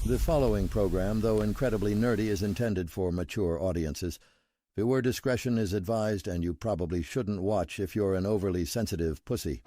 The following program, though incredibly nerdy, is intended for mature audiences. Viewer discretion is advised, and you probably shouldn't watch if you're an overly sensitive pussy.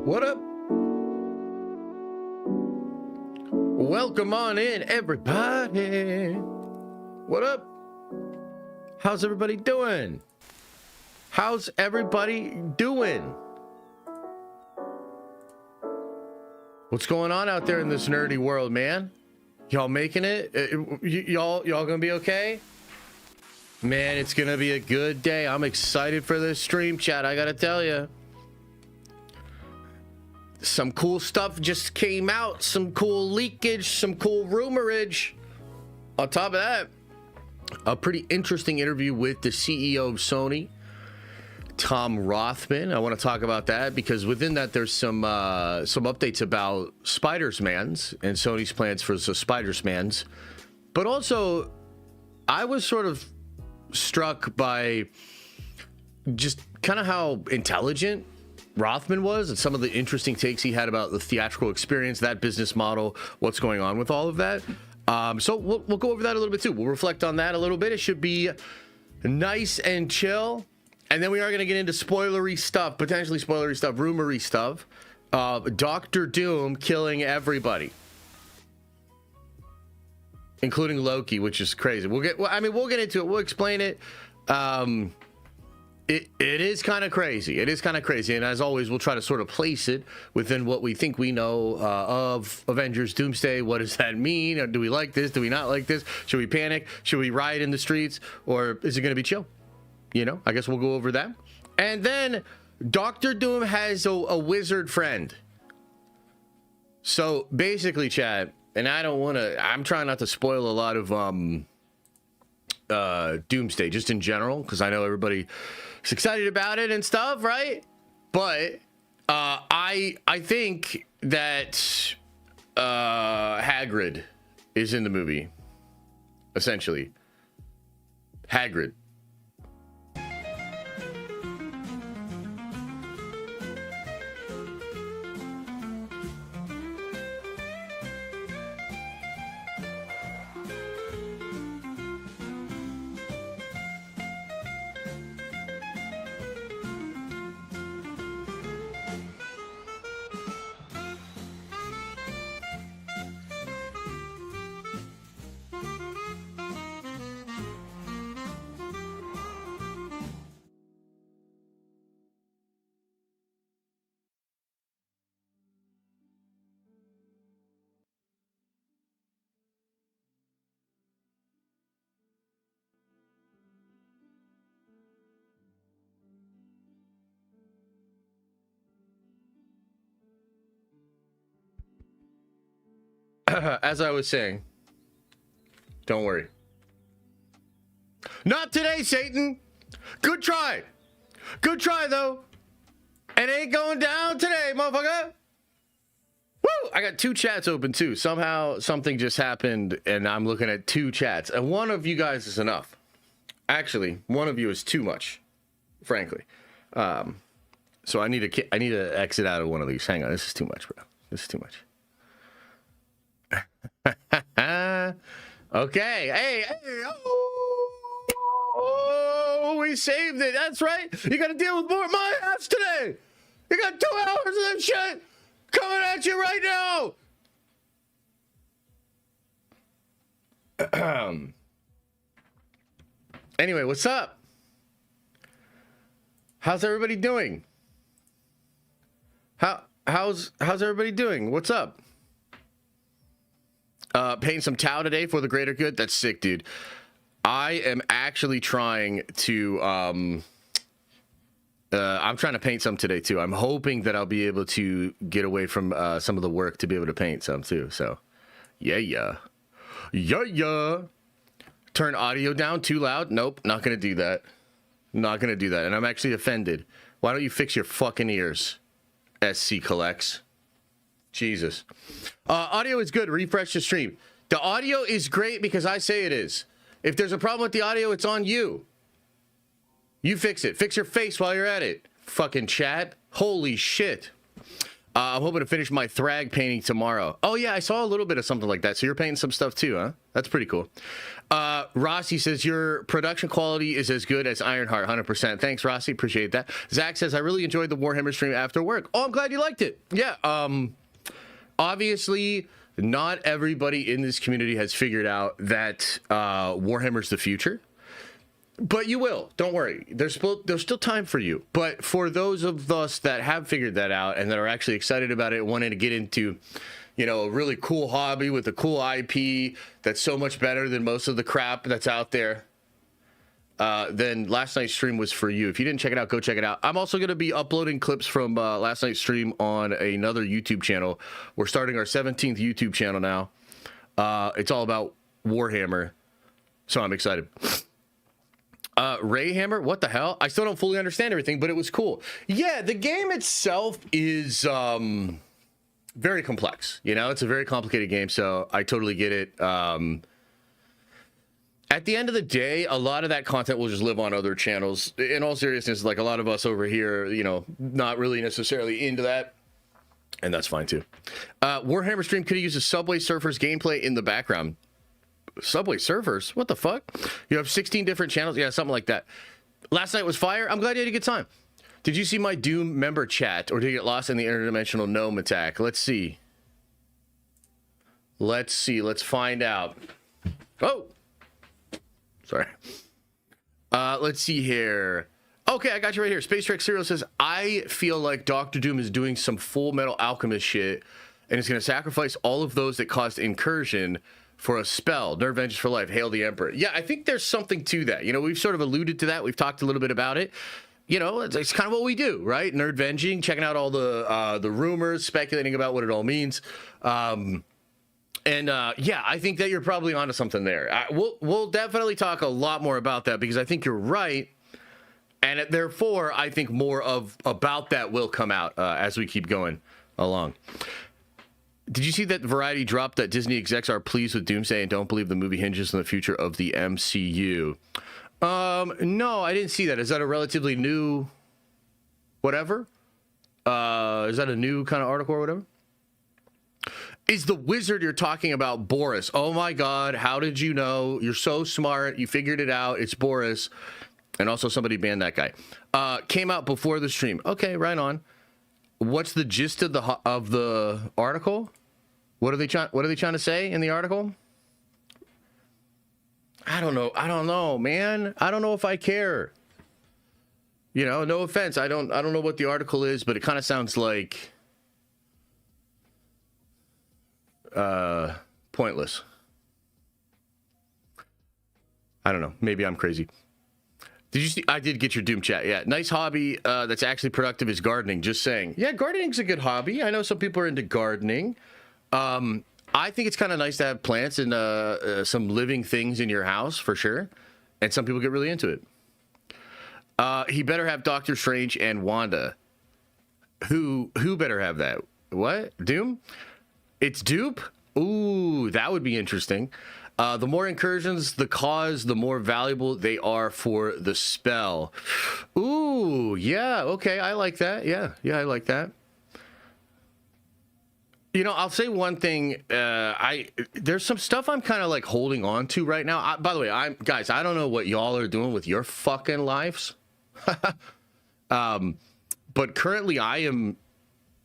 What up? Welcome on in, everybody. What up? How's everybody doing? How's everybody doing? What's going on out there in this nerdy world, man? Y'all making it? Y'all gonna be okay? Man, it's gonna be a good day. I'm excited for this stream, chat. I gotta tell you. Some cool stuff just came out, some cool leakage, some cool rumorage. On top of that, a pretty interesting interview with the CEO of Sony, Tom Rothman. I want to talk about that because within that there's some updates about Spider-Mans and Sony's plans for the Spider-Mans. But also, I was sort of struck by just kind of how intelligent Rothman was and some of the interesting takes he had about the theatrical experience, that business model, what's going on with all of that. So we'll go over that a little bit too. We'll reflect on that a little bit. It should be nice and chill. And then we are going to get into spoilery stuff, potentially spoilery stuff, rumory stuff. Doctor Doom killing everybody, including Loki, which is crazy. We'll get into it. We'll explain it. It is kind of crazy. It is kind of crazy. And as always, we'll try to sort of place it within what we think we know of Avengers Doomsday. What does that mean? Or do we like this? Do we not like this? Should we panic? Should we riot in the streets? Or is it going to be chill? You know, I guess we'll go over that. And then Doctor Doom has a wizard friend. So basically, chat, and I'm trying not to spoil a lot of Doomsday just in general, because I know everybody is excited about it and stuff, right? But I think that Hagrid is in the movie, essentially. Hagrid. As I was saying, don't worry. Not today, Satan. Good try. Good try, though. It ain't going down today, motherfucker. Woo! I got two chats open, too. Somehow, something just happened, and I'm looking at two chats. And one of you guys is enough. Actually, one of you is too much, frankly. So I need to exit out of one of these. Hang on. This is too much, bro. This is too much. Okay. Hey. Oh. Oh, we saved it. That's right. You got to deal with more of my ass today. You got 2 hours of that shit coming at you right now. Anyway, what's up? How's everybody doing? How's everybody doing? What's up? Painting some Tau today for the greater good. That's sick, dude. I am actually trying to I'm trying to paint some today too. I'm hoping that I'll be able to get away from some of the work to be able to paint some too. So yeah. Turn audio down too loud. Nope, not gonna do that. Not gonna do that. And I'm actually offended. Why don't you fix your fucking ears, SC Collects? Jesus. Audio is good. Refresh the stream. The audio is great because I say it is. If there's a problem with the audio, it's on you. You fix it. Fix your face while you're at it. Fucking chat. Holy shit. I'm hoping to finish my Thrag painting tomorrow. Oh, yeah, I saw a little bit of something like that. So you're painting some stuff too, huh? That's pretty cool. Rossi says, your production quality is as good as Ironheart, 100%. Thanks, Rossi. Appreciate that. Zach says, I really enjoyed the Warhammer stream after work. Oh, I'm glad you liked it. Yeah, obviously, not everybody in this community has figured out that Warhammer's the future. But you will. Don't worry. There's still time for you. But for those of us that have figured that out and that are actually excited about it, wanting to get into, you know, a really cool hobby with a cool IP that's so much better than most of the crap that's out there, then last night's stream was for you. If you didn't check it out, go check it out. I'm also going to be uploading clips from last night's stream on another YouTube channel. We're starting our 17th YouTube channel now. It's all about Warhammer, so I'm excited. Rayhammer, what the hell? I still don't fully understand everything, but it was cool. Yeah, the game itself is very complex. You know, it's a very complicated game, so I totally get it. At the end of the day, a lot of that content will just live on other channels. In all seriousness, like a lot of us over here, you know, not really necessarily into that. And that's fine too. Warhammer stream could have used a Subway Surfers gameplay in the background. Subway Surfers? What the fuck? You have 16 different channels? Yeah, something like that. Last night was fire. I'm glad you had a good time. Did you see my Doom member chat, or did you get lost in the interdimensional gnome attack? Let's see. Let's find out. Oh! Sorry. Let's see here. Okay, I got you right here. Space Trek Serial says, I feel like Doctor Doom is doing some Full Metal Alchemist shit, and is going to sacrifice all of those that caused incursion for a spell. Nerd vengeance for life. Hail the Emperor. Yeah, I think there's something to that. You know, we've sort of alluded to that. We've talked a little bit about it. You know, it's kind of what we do, right? Nerd venging, checking out all the rumors, speculating about what it all means. Yeah, I think that you're probably onto something there. We'll definitely talk a lot more about that because I think you're right. And therefore, I think more about that will come out as we keep going along. Did you see that Variety dropped that Disney execs are pleased with Doomsday and don't believe the movie hinges on the future of the MCU? No, I didn't see that. Is that a relatively new whatever? Is that a new kind of article or whatever? Is the wizard you're talking about Boris? Oh my God, how did you know? You're so smart. You figured it out. It's Boris. And also somebody banned that guy. Came out before the stream. Okay, right on. What's the gist of the article? What are they trying to say in the article? I don't know, man. I don't know if I care. You know, no offense. I don't know what the article is, but it kind of sounds like pointless. I don't know. Maybe I'm crazy. Did you see? I did get your Doom chat. Yeah, nice hobby that's actually productive is gardening. Just saying. Yeah, gardening's a good hobby. I know some people are into gardening. I think it's kind of nice to have plants and some living things in your house for sure. And some people get really into it. He better have Doctor Strange and Wanda. Who better have that? What? Doom? It's dupe? Ooh, that would be interesting. The more incursions the cause, the more valuable they are for the spell. Ooh, yeah, okay, I like that. Yeah, I like that. You know, I'll say one thing. There's some stuff I'm kind of like holding on to right now. By the way, guys, I don't know what y'all are doing with your fucking lives. But currently I am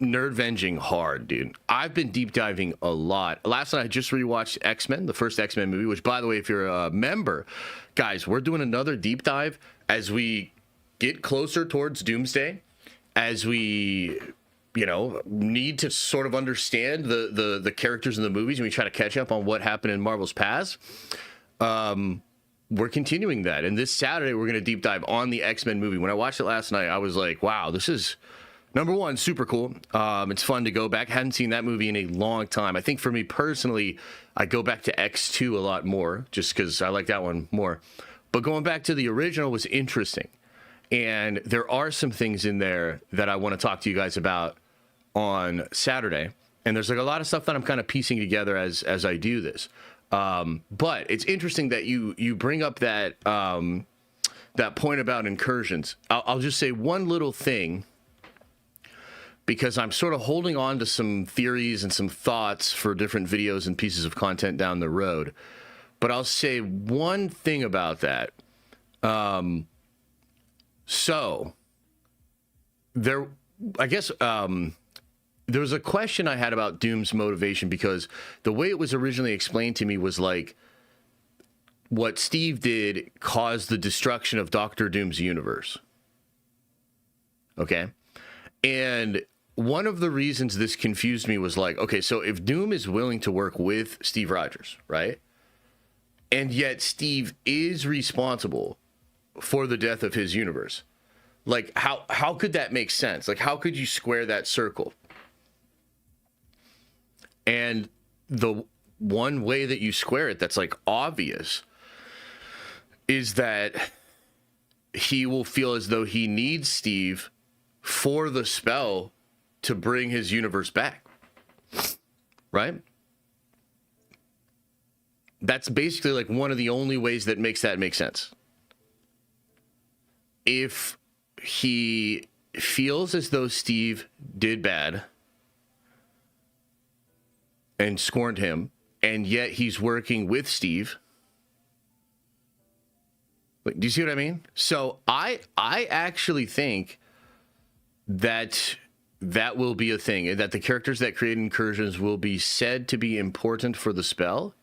nerd-venging hard, dude. I've been deep diving a lot. Last night I just rewatched X-Men, the first X-Men movie, which, by the way, if you're a member, guys, we're doing another deep dive as we get closer towards Doomsday, as we, you know, need to sort of understand the characters in the movies, and we try to catch up on what happened in Marvel's past. We're continuing that, and this Saturday we're going to deep dive on the X-Men movie. When I watched it last night, I was like, wow, this is, number one, super cool. It's fun to go back. Hadn't seen that movie in a long time. I think for me personally, I go back to X2 a lot more, just because I like that one more. But going back to the original was interesting. And there are some things in there that I want to talk to you guys about on Saturday. And there's like a lot of stuff that I'm kind of piecing together as I do this. But it's interesting that you bring up that that point about incursions. I'll just say one little thing, because I'm sort of holding on to some theories and some thoughts for different videos and pieces of content down the road. But I'll say one thing about that. So there, I guess, there was a question I had about Doom's motivation, because the way it was originally explained to me was like, what Steve did caused the destruction of Doctor Doom's universe. Okay? And one of the reasons this confused me was like, okay, so if Doom is willing to work with Steve Rogers, right? And yet Steve is responsible for the death of his universe. Like, how could that make sense? Like, how could you square that circle? And the one way that you square it that's like obvious is that he will feel as though he needs Steve for the spell to bring his universe back. Right? That's basically like one of the only ways that makes that make sense. If he feels as though Steve did bad and scorned him, and yet he's working with Steve. Like, do you see what I mean? So I actually think that that will be a thing, and that the characters that create incursions will be said to be important for the spell.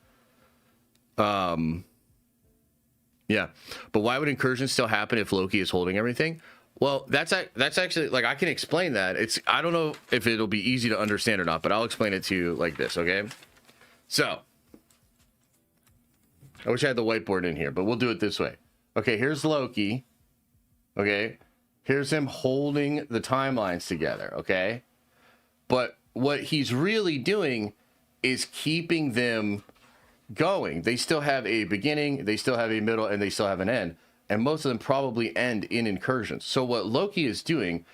Yeah, but why would incursions still happen if Loki is holding everything? Well, that's actually, like, I can explain that. I don't know if it'll be easy to understand or not, but I'll explain it to you like this, okay? So, I wish I had the whiteboard in here, but we'll do it this way. Okay, here's Loki. Okay, here's him holding the timelines together, okay? But what he's really doing is keeping them going. They still have a beginning, they still have a middle, and they still have an end. And most of them probably end in incursions. So what Loki is doing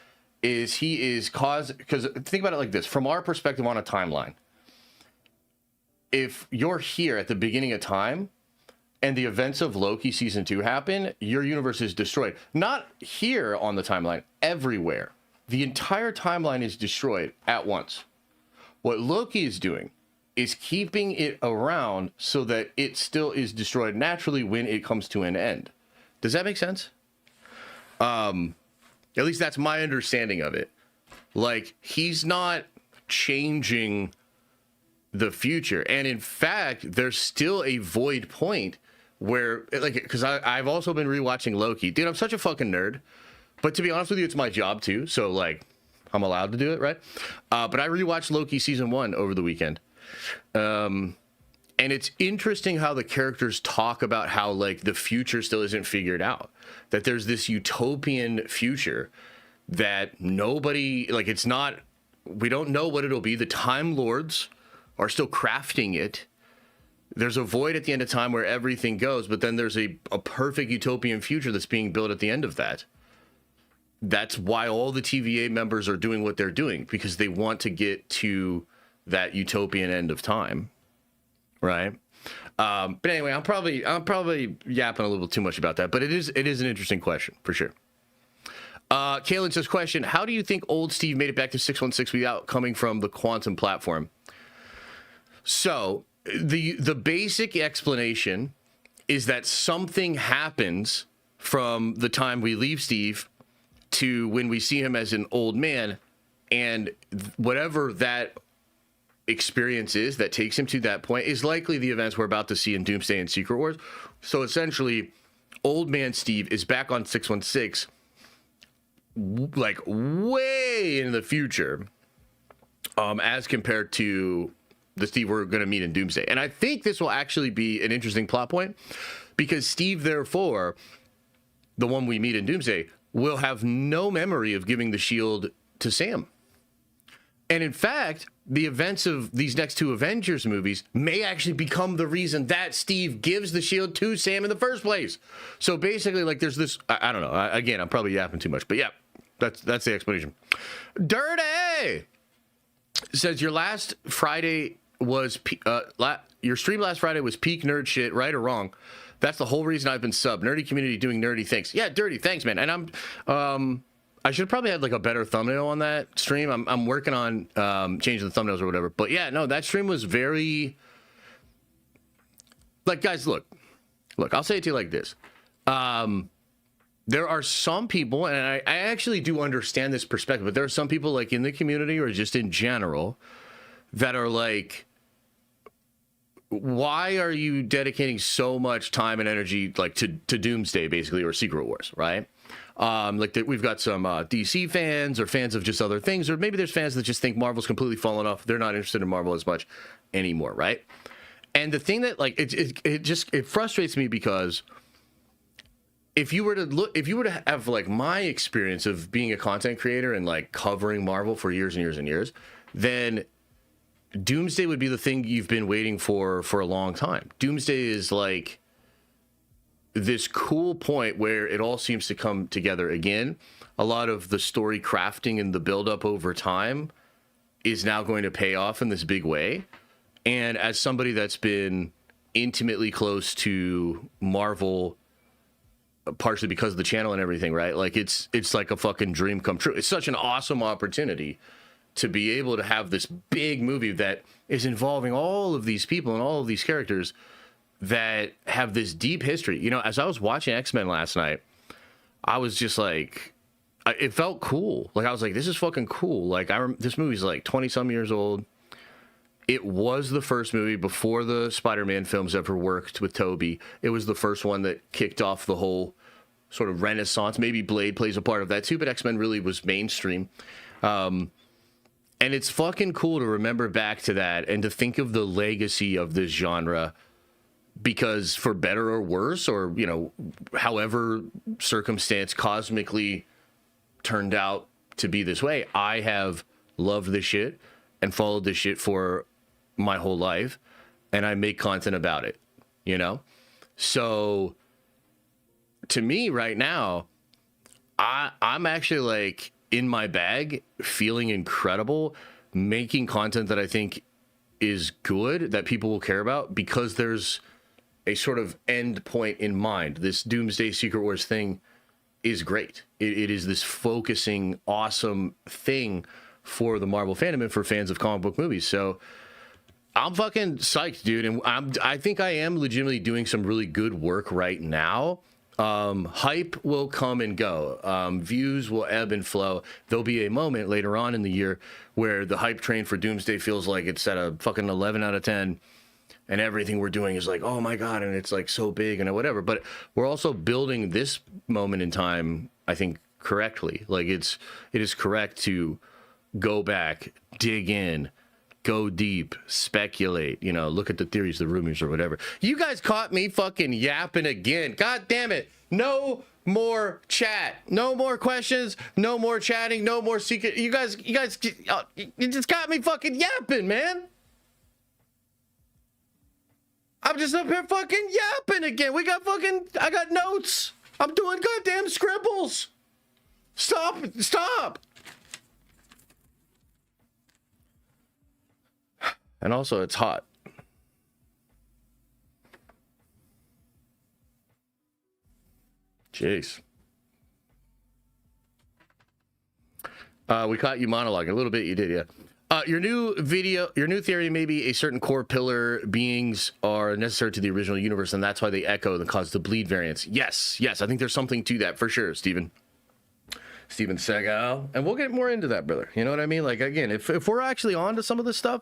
is he is because think about it like this, from our perspective on a timeline. If you're here at the beginning of time and the events of Loki season 2 happen, your universe is destroyed. Not here on the timeline, everywhere. The entire timeline is destroyed at once. What Loki is doing is keeping it around so that it still is destroyed naturally when it comes to an end. Does that make sense? At least that's my understanding of it. Like, he's not changing the future. And in fact, there's still a void point where, like, because I've also been rewatching Loki. Dude, I'm such a fucking nerd. But to be honest with you, it's my job too. So, like, I'm allowed to do it, right? But I rewatched Loki season 1 over the weekend. And it's interesting how the characters talk about how, like, the future still isn't figured out. That there's this utopian future that nobody, like, it's not, we don't know what it'll be. The Time Lords are still crafting it. There's a void at the end of time where everything goes, but then there's a perfect utopian future that's being built at the end of that. That's why all the TVA members are doing what they're doing, because they want to get to that utopian end of time. Right. But anyway, I'm probably yapping a little too much about that, but it is an interesting question for sure. Kaylin says, question, how do you think old Steve made it back to 616 without coming from the quantum platform? So the basic explanation is that something happens from the time we leave Steve to when we see him as an old man, and whatever that experience is that takes him to that point is likely the events we're about to see in Doomsday and Secret Wars. So essentially, old man Steve is back on 616, like way in the future, as compared to the Steve we're going to meet in Doomsday. And I think this will actually be an interesting plot point, because Steve, therefore, the one we meet in Doomsday, will have no memory of giving the shield to Sam. And in fact, the events of these next two Avengers movies may actually become the reason that Steve gives the shield to Sam in the first place. So basically, like, there's this, I don't know. Again, I'm probably yapping too much, but yeah, that's the explanation. Dirty says your last Friday was your stream last Friday was peak nerd shit, right or wrong? That's the whole reason I've been sub. Nerdy community doing nerdy things. Yeah, Dirty, thanks, man. And I should probably have like a better thumbnail on that stream. I'm working on changing the thumbnails or whatever. But yeah, no, that stream was very, like, guys, look, I'll say it to you like this. There are some people, and I actually do understand this perspective, but there are some people, like, in the community or just in general, that are like, why are you dedicating so much time and energy, like, to Doomsday, basically, or Secret Wars, right? Like, we've got some DC fans or fans of just other things, or maybe there's fans that just think Marvel's completely fallen off. They're not interested in Marvel as much anymore, right? And the thing that, like, it frustrates me, because if you were to have, like, my experience of being a content creator and, like, covering Marvel for years and years and years, then Doomsday would be the thing you've been waiting for a long time. Doomsday is like this cool point where it all seems to come together again. A lot of the story crafting and the buildup over time is now going to pay off in this big way. And as somebody that's been intimately close to Marvel, partially because of the channel and everything, right? Like, it's like a fucking dream come true. It's such an awesome opportunity to be able to have this big movie that is involving all of these people and all of these characters that have this deep history. You know, as I was watching X-Men last night, I was just like, it felt cool. Like, I was like, this is fucking cool. Like, this movie's like 20-some years old. It was the first movie before the Spider-Man films ever worked with Tobey. It was the first one that kicked off the whole sort of renaissance. Maybe Blade plays a part of that too, but X-Men really was mainstream. And it's fucking cool to remember back to that and to think of the legacy of this genre, because for better or worse, or, you know, however circumstance cosmically turned out to be this way, I have loved this shit and followed this shit for my whole life, and I make content about it, you know? So to me right now, I'm actually like in my bag, feeling incredible, making content that I think is good, that people will care about, because there's a sort of end point in mind. This Doomsday Secret Wars thing is great. It is this focusing, awesome thing for the Marvel fandom and for fans of comic book movies. So I'm fucking psyched, dude. And I think I am legitimately doing some really good work right now. Hype will come and go. Views will ebb and flow. There'll be a moment later on in the year where the hype train for Doomsday feels like it's at a fucking 11 out of 10, and everything we're doing is like, oh my God, and it's like so big and whatever. But we're also building this moment in time, I think, correctly. Like, it is correct to go back, dig in, go deep, speculate, you know, look at the theories, the rumors, or whatever. You guys caught me fucking yapping again. God damn it. No more chat. No more questions. No more chatting. No more secret. You guys, you just got me fucking yapping, man. I'm just up here fucking yapping again. I got notes. I'm doing goddamn scribbles. Stop. And also, it's hot. Jeez. We caught you monologuing a little bit. You did, yeah. Your new theory may be a certain core pillar beings are necessary to the original universe, and that's why they echo and cause the bleed variants. Yes, I think there's something to that for sure, Steven Seagal. And we'll get more into that, brother. You know what I mean? Like, again, if we're actually on to some of this stuff,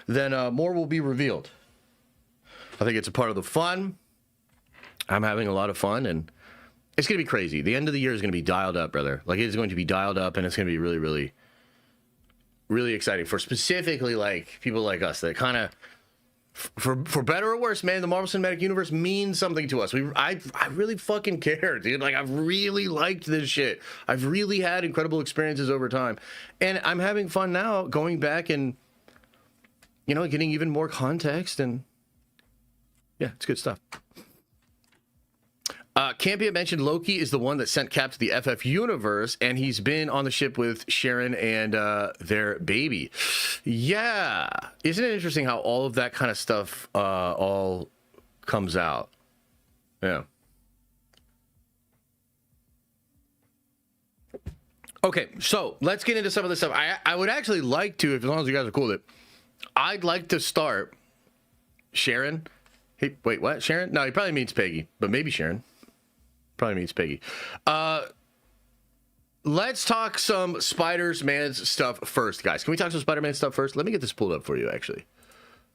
then more will be revealed. I think it's a part of the fun. I'm having a lot of fun, and it's going to be crazy. The end of the year is going to be dialed up, brother. Like, it's going to be dialed up, and it's going to be really, really, really exciting for specifically, like, people like us that kind of, for better or worse, man, the Marvel Cinematic Universe means something to us. I really fucking care, dude. Like, I've really liked this shit. I've really had incredible experiences over time. And I'm having fun now going back and, you know, getting even more context, and yeah, it's good stuff. Campia mentioned Loki is the one that sent Cap to the FF universe, and he's been on the ship with Sharon and their baby. Yeah. Isn't it interesting how all of that kind of stuff all comes out? Yeah. Okay, so let's get into some of this stuff. I would actually like to, as long as you guys are cool with it, I'd like to start Sharon. Hey, wait, what? Sharon? No, he probably means Peggy, but maybe Sharon. Probably means Peggy. Let's talk some Spider-Man's stuff first, guys. Can we talk some Spider-Man stuff first? Let me get this pulled up for you, actually.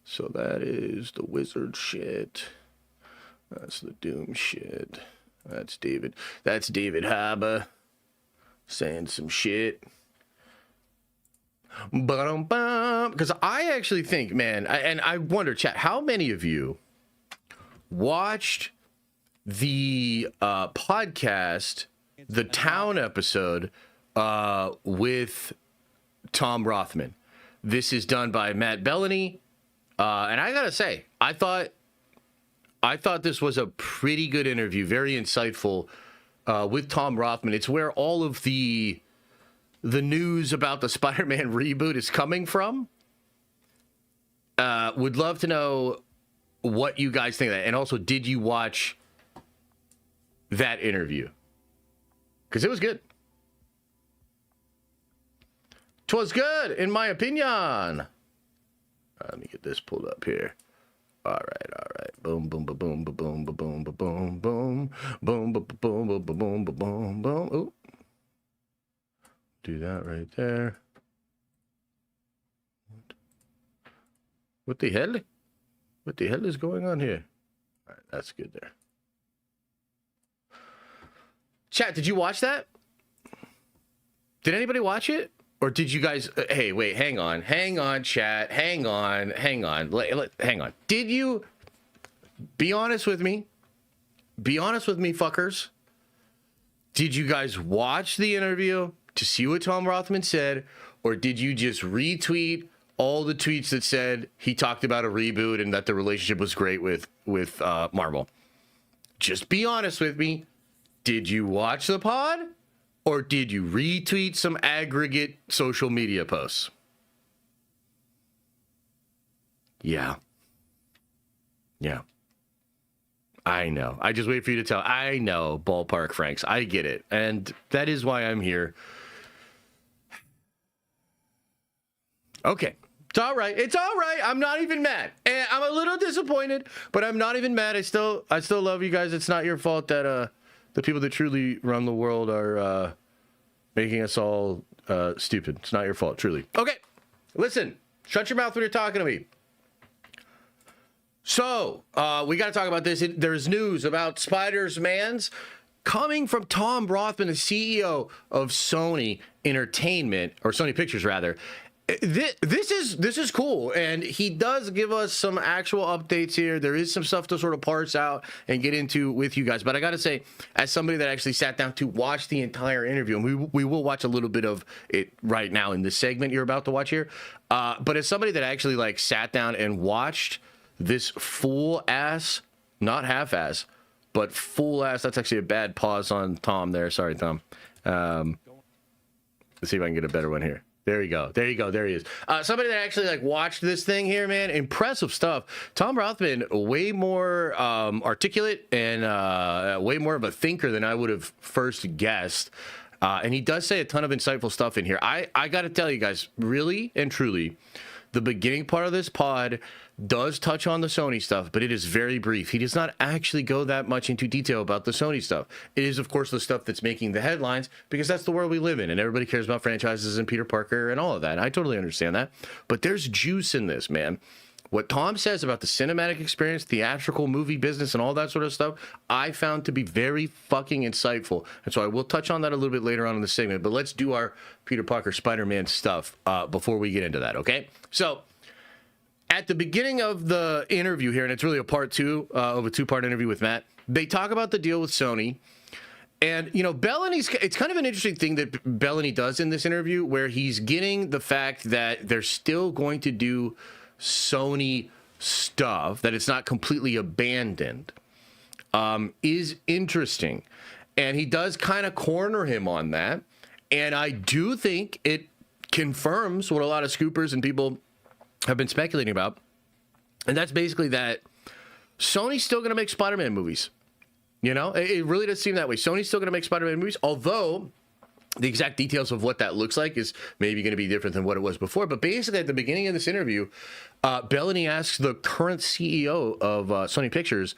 So that is the wizard shit. That's the Doom shit. That's David. That's David Harbour saying some shit. Because I actually think, man, and I wonder, chat, how many of you watched the podcast, the Town episode with Tom Rothman? This is done by Matt Bellany, and I gotta say, I thought this was a pretty good interview, very insightful with Tom Rothman. It's where all of the news about the Spider-Man reboot is coming from. Would love to know what you guys think of that, and also, did you watch that interview? Because it was good. 'Twas good, in my opinion. Let me get this pulled up here. All right. Boom, boom, boom, boom, boom, boom, boom, boom, boom, boom, boom, boom, boom, boom, boom, boom, boom. Ooh. Do that right there. What the hell? What the hell is going on here? All right, that's good there. Chat, did you watch that? Did anybody watch it? Or did you guys... hey, wait, hang on, chat. Hang on. Hang on. Did you... Be honest with me. Be honest with me, fuckers. Did you guys watch the interview to see what Tom Rothman said? Or did you just retweet all the tweets that said he talked about a reboot and that the relationship was great with Marvel? Just be honest with me. Did you watch the pod? Or did you retweet some aggregate social media posts? Yeah. I know. I just wait for you to tell. I know, ballpark Franks. I get it. And that is why I'm here. Okay. It's all right. I'm not even mad. And I'm a little disappointed, but I'm not even mad. I still love you guys. It's not your fault that the people that truly run the world are making us all stupid. It's not your fault, truly. Okay, listen. Shut your mouth when you're talking to me. So, we got to talk about this. There's news about Spider-Man's coming from Tom Rothman, the CEO of Sony Entertainment, or Sony Pictures, rather. This is cool, and he does give us some actual updates here. There is some stuff to sort of parse out and get into with you guys, but I gotta say, as somebody that actually sat down to watch the entire interview, and we will watch a little bit of it right now in this segment you're about to watch here, but as somebody that actually like sat down and watched this full ass, not half ass, but full ass, that's actually a bad pause on Tom there. Sorry, Tom. Let's see if I can get a better one here. There you go. There he is. Somebody that actually like watched this thing here, man. Impressive stuff. Tom Rothman, way more articulate and way more of a thinker than I would have first guessed. And he does say a ton of insightful stuff in here. I got to tell you guys, really and truly, the beginning part of this pod does touch on the Sony stuff, but it is very brief. He does not actually go that much into detail about the Sony stuff. It is, of course, the stuff that's making the headlines, because that's the world we live in, and everybody cares about franchises and Peter Parker and all of that. I totally understand that. But there's juice in this, man. What Tom says about the cinematic experience, theatrical movie business, and all that sort of stuff, I found to be very fucking insightful. And so I will touch on that a little bit later on in the segment, but let's do our Peter Parker Spider-Man stuff before we get into that, okay? So at the beginning of the interview here, and it's really a part two of a two-part interview with Matt, they talk about the deal with Sony. And, you know, it's kind of an interesting thing that Bellany does in this interview, where he's getting the fact that they're still going to do Sony stuff, that it's not completely abandoned, is interesting. And he does kind of corner him on that. And I do think it confirms what a lot of scoopers and people have been speculating about. And that's basically that Sony's still going to make Spider-Man movies. You know, it really does seem that way. Sony's still going to make Spider-Man movies, although the exact details of what that looks like is maybe going to be different than what it was before. But basically, at the beginning of this interview, Bellany asks the current CEO of Sony Pictures,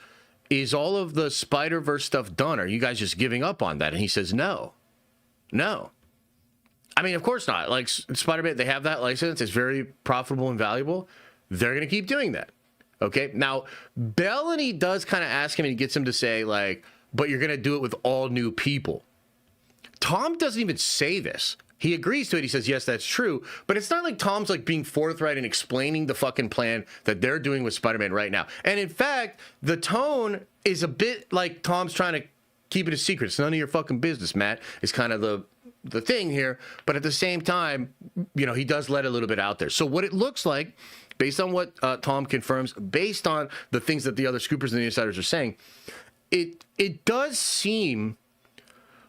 is all of the Spider-Verse stuff done? Are you guys just giving up on that? And he says, no. I mean, of course not. Like, Spider-Man, they have that license. It's very profitable and valuable. They're going to keep doing that. Okay? Now, Bellany does kind of ask him, and he gets him to say, like, but you're going to do it with all new people. Tom doesn't even say this. He agrees to it. He says, yes, that's true. But it's not like Tom's like being forthright and explaining the fucking plan that they're doing with Spider-Man right now. And in fact, the tone is a bit like Tom's trying to keep it a secret. It's none of your fucking business, Matt. It's kind of the thing here. But at the same time, you know, he does let a little bit out there. So what it looks like, based on what Tom confirms, based on the things that the other scoopers and the insiders are saying, it does seem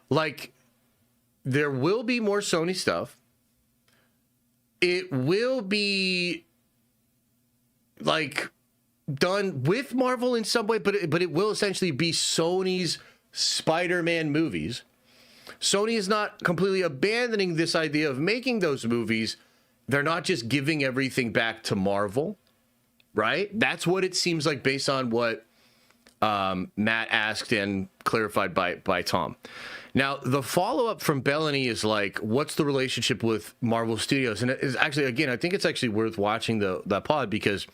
like there will be more Sony stuff. It will be like done with Marvel in some way, but it will essentially be Sony's Spider-Man movies. Sony is not completely abandoning this idea of making those movies. They're not just giving everything back to Marvel, right? That's what it seems like based on what Matt asked and clarified by Tom. Now, the follow-up from Bellany is like, what's the relationship with Marvel Studios? And it is actually, again, I think it's actually worth watching that pod, because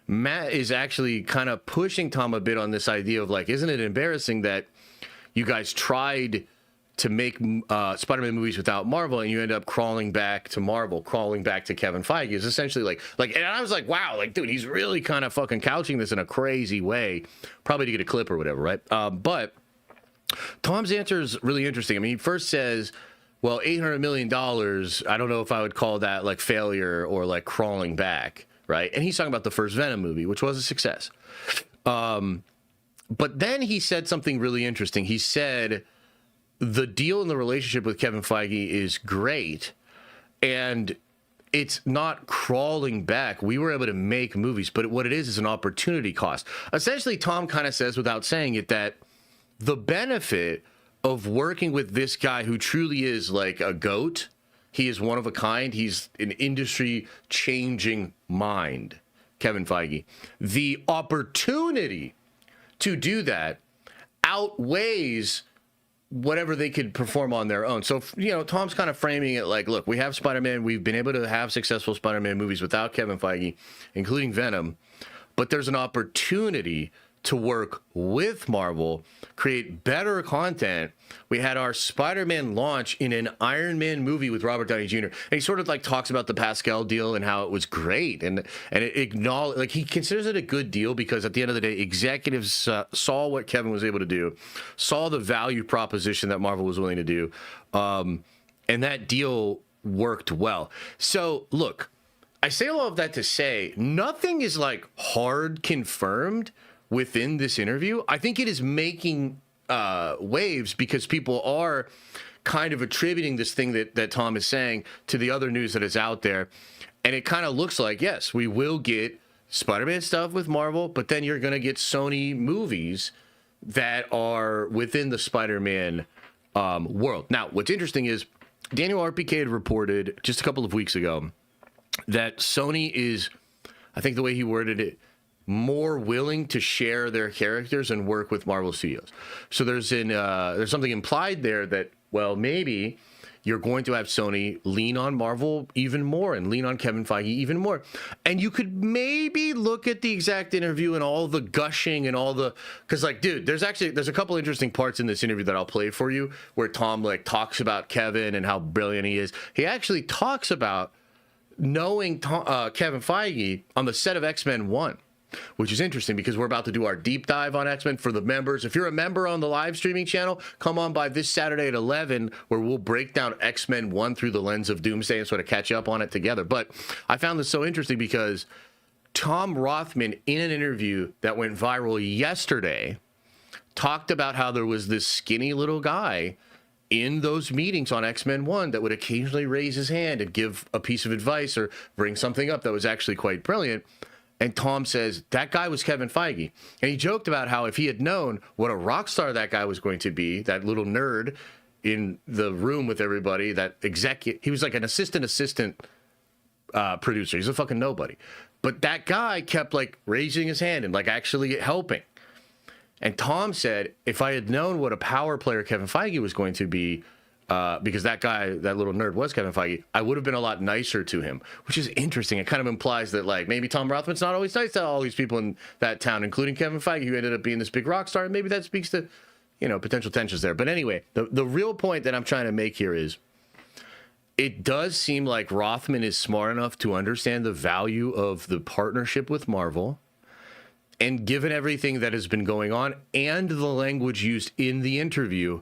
Matt is actually kind of pushing Tom a bit on this idea of like, isn't it embarrassing that you guys tried to make Spider-Man movies without Marvel and you end up crawling back to Marvel, crawling back to Kevin Feige? Is essentially like, and I was like, wow, like, dude, he's really kind of fucking couching this in a crazy way, probably to get a clip or whatever, right? But Tom's answer is really interesting. I mean, he first says, well, $800 million, I don't know if I would call that like failure or like crawling back, right? And he's talking about the first Venom movie, which was a success. But then he said something really interesting. He said, the deal in the relationship with Kevin Feige is great, and it's not crawling back. We were able to make movies, but what it is an opportunity cost. Essentially, Tom kind of says, without saying it, that the benefit of working with this guy who truly is like a goat, he is one of a kind, he's an industry-changing mind, Kevin Feige. The opportunity to do that outweighs whatever they could perform on their own. So, you know, Tom's kind of framing it like, look, we have Spider-Man. We've been able to have successful Spider-Man movies without Kevin Feige, including Venom. But there's an opportunity to work with Marvel, create better content. We had our Spider-Man launch in an Iron Man movie with Robert Downey Jr. And he sort of like talks about the Pascal deal and how it was great. And it acknowledge, like, he considers it a good deal because at the end of the day, executives saw what Kevin was able to do, saw the value proposition that Marvel was willing to do. And that deal worked well. So look, I say all of that to say nothing is like hard confirmed within this interview. I think it is making waves because people are kind of attributing this thing that Tom is saying to the other news that is out there. And it kind of looks like, yes, we will get Spider-Man stuff with Marvel, but then you're going to get Sony movies that are within the Spider-Man world. Now, what's interesting is Daniel RPK had reported just a couple of weeks ago that Sony is, I think the way he worded it, more willing to share their characters and work with Marvel Studios. So there's something implied there that, well, maybe you're going to have Sony lean on Marvel even more and lean on Kevin Feige even more. And you could maybe look at the exact interview and all the gushing and all the, because like, dude, there's a couple interesting parts in this interview that I'll play for you where Tom like talks about Kevin and how brilliant he is. He actually talks about knowing Kevin Feige on the set of X-Men 1. Which is interesting because we're about to do our deep dive on X-Men for the members. If you're a member on the live streaming channel, come on by this Saturday at 11, where we'll break down X-Men 1 through the lens of Doomsday and sort of catch up on it together. But I found this so interesting because Tom Rothman, in an interview that went viral yesterday, talked about how there was this skinny little guy in those meetings on X-Men 1 that would occasionally raise his hand and give a piece of advice or bring something up that was actually quite brilliant. And Tom says, that guy was Kevin Feige. And he joked about how if he had known what a rock star that guy was going to be, that little nerd in the room with everybody, that executive, he was like an assistant producer. He's a fucking nobody. But that guy kept like raising his hand and like actually helping. And Tom said, if I had known what a power player Kevin Feige was going to be, because that guy, that little nerd was Kevin Feige, I would have been a lot nicer to him, which is interesting. It kind of implies that like maybe Tom Rothman's not always nice to all these people in that town, including Kevin Feige, who ended up being this big rock star. And maybe that speaks to, you know, potential tensions there. But anyway, the real point that I'm trying to make here is it does seem like Rothman is smart enough to understand the value of the partnership with Marvel. And given everything that has been going on and the language used in the interview,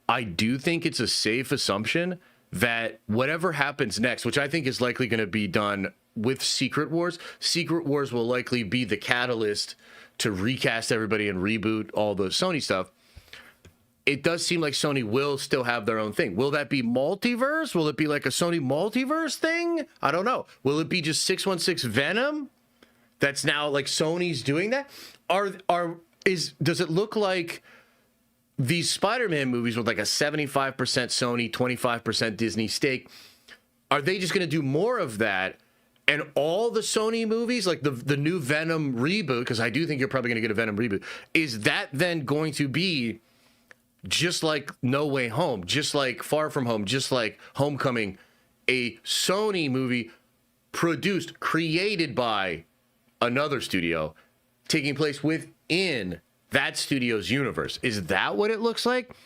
I do think it's a safe assumption that whatever happens next, which I think is likely going to be done with Secret Wars will likely be the catalyst to recast everybody and reboot all the Sony stuff. It does seem like Sony will still have their own thing. Will that be multiverse? Will it be like a Sony multiverse thing? I don't know. Will it be just 616 Venom? That's now like Sony's doing that? Does it look like these Spider-Man movies with like a 75% Sony, 25% Disney stake, are they just going to do more of that? And all the Sony movies, like the new Venom reboot, because I do think you're probably going to get a Venom reboot, is that then going to be just like No Way Home, just like Far From Home, just like Homecoming, a Sony movie produced, created by another studio, taking place within that studio's universe? Is that what it looks like?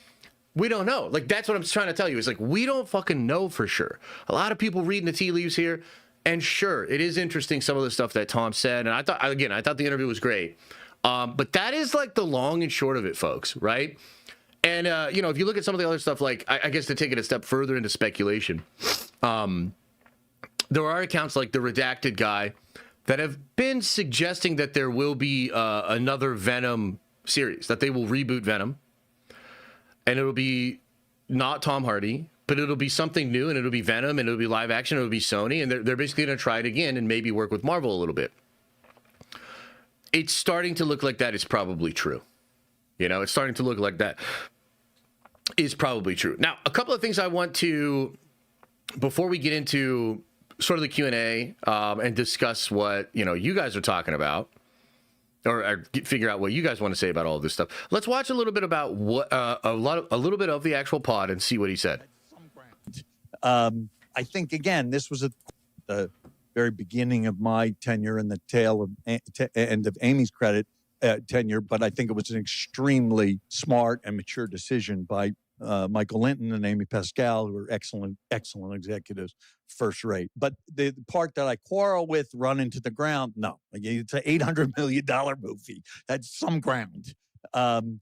We don't know. Like, that's what I'm trying to tell you. It's like, we don't fucking know for sure. A lot of people reading the tea leaves here. And sure, it is interesting, some of the stuff that Tom said. And I thought the interview was great. But that is like the long and short of it, folks, right? And, you know, if you look at some of the other stuff, like, I guess to take it a step further into speculation, there are accounts like the Redacted guy that have been suggesting that there will be another Venom series, that they will reboot Venom, and it'll be not Tom Hardy, but it'll be something new, and it'll be Venom, and it'll be live action, it'll be Sony, and they're basically going to try it again and maybe work with Marvel a little bit. It's starting to look like that is probably true. You know, it's starting to look like that is probably true. Now, a couple of things I want to, before we get into sort of the Q&A and discuss what, you know, you guys are talking about, or figure out what you guys want to say about all of this stuff. Let's watch a little bit about what a little bit of the actual pod and see what he said. I think again, this was at the very beginning of my tenure and the tail of end of Amy's tenure, but I think it was an extremely smart and mature decision by Michael Linton and Amy Pascal, who are excellent executives, first rate. But the part that I quarrel with, run into the ground, no. It's an $800 million movie. That's some ground.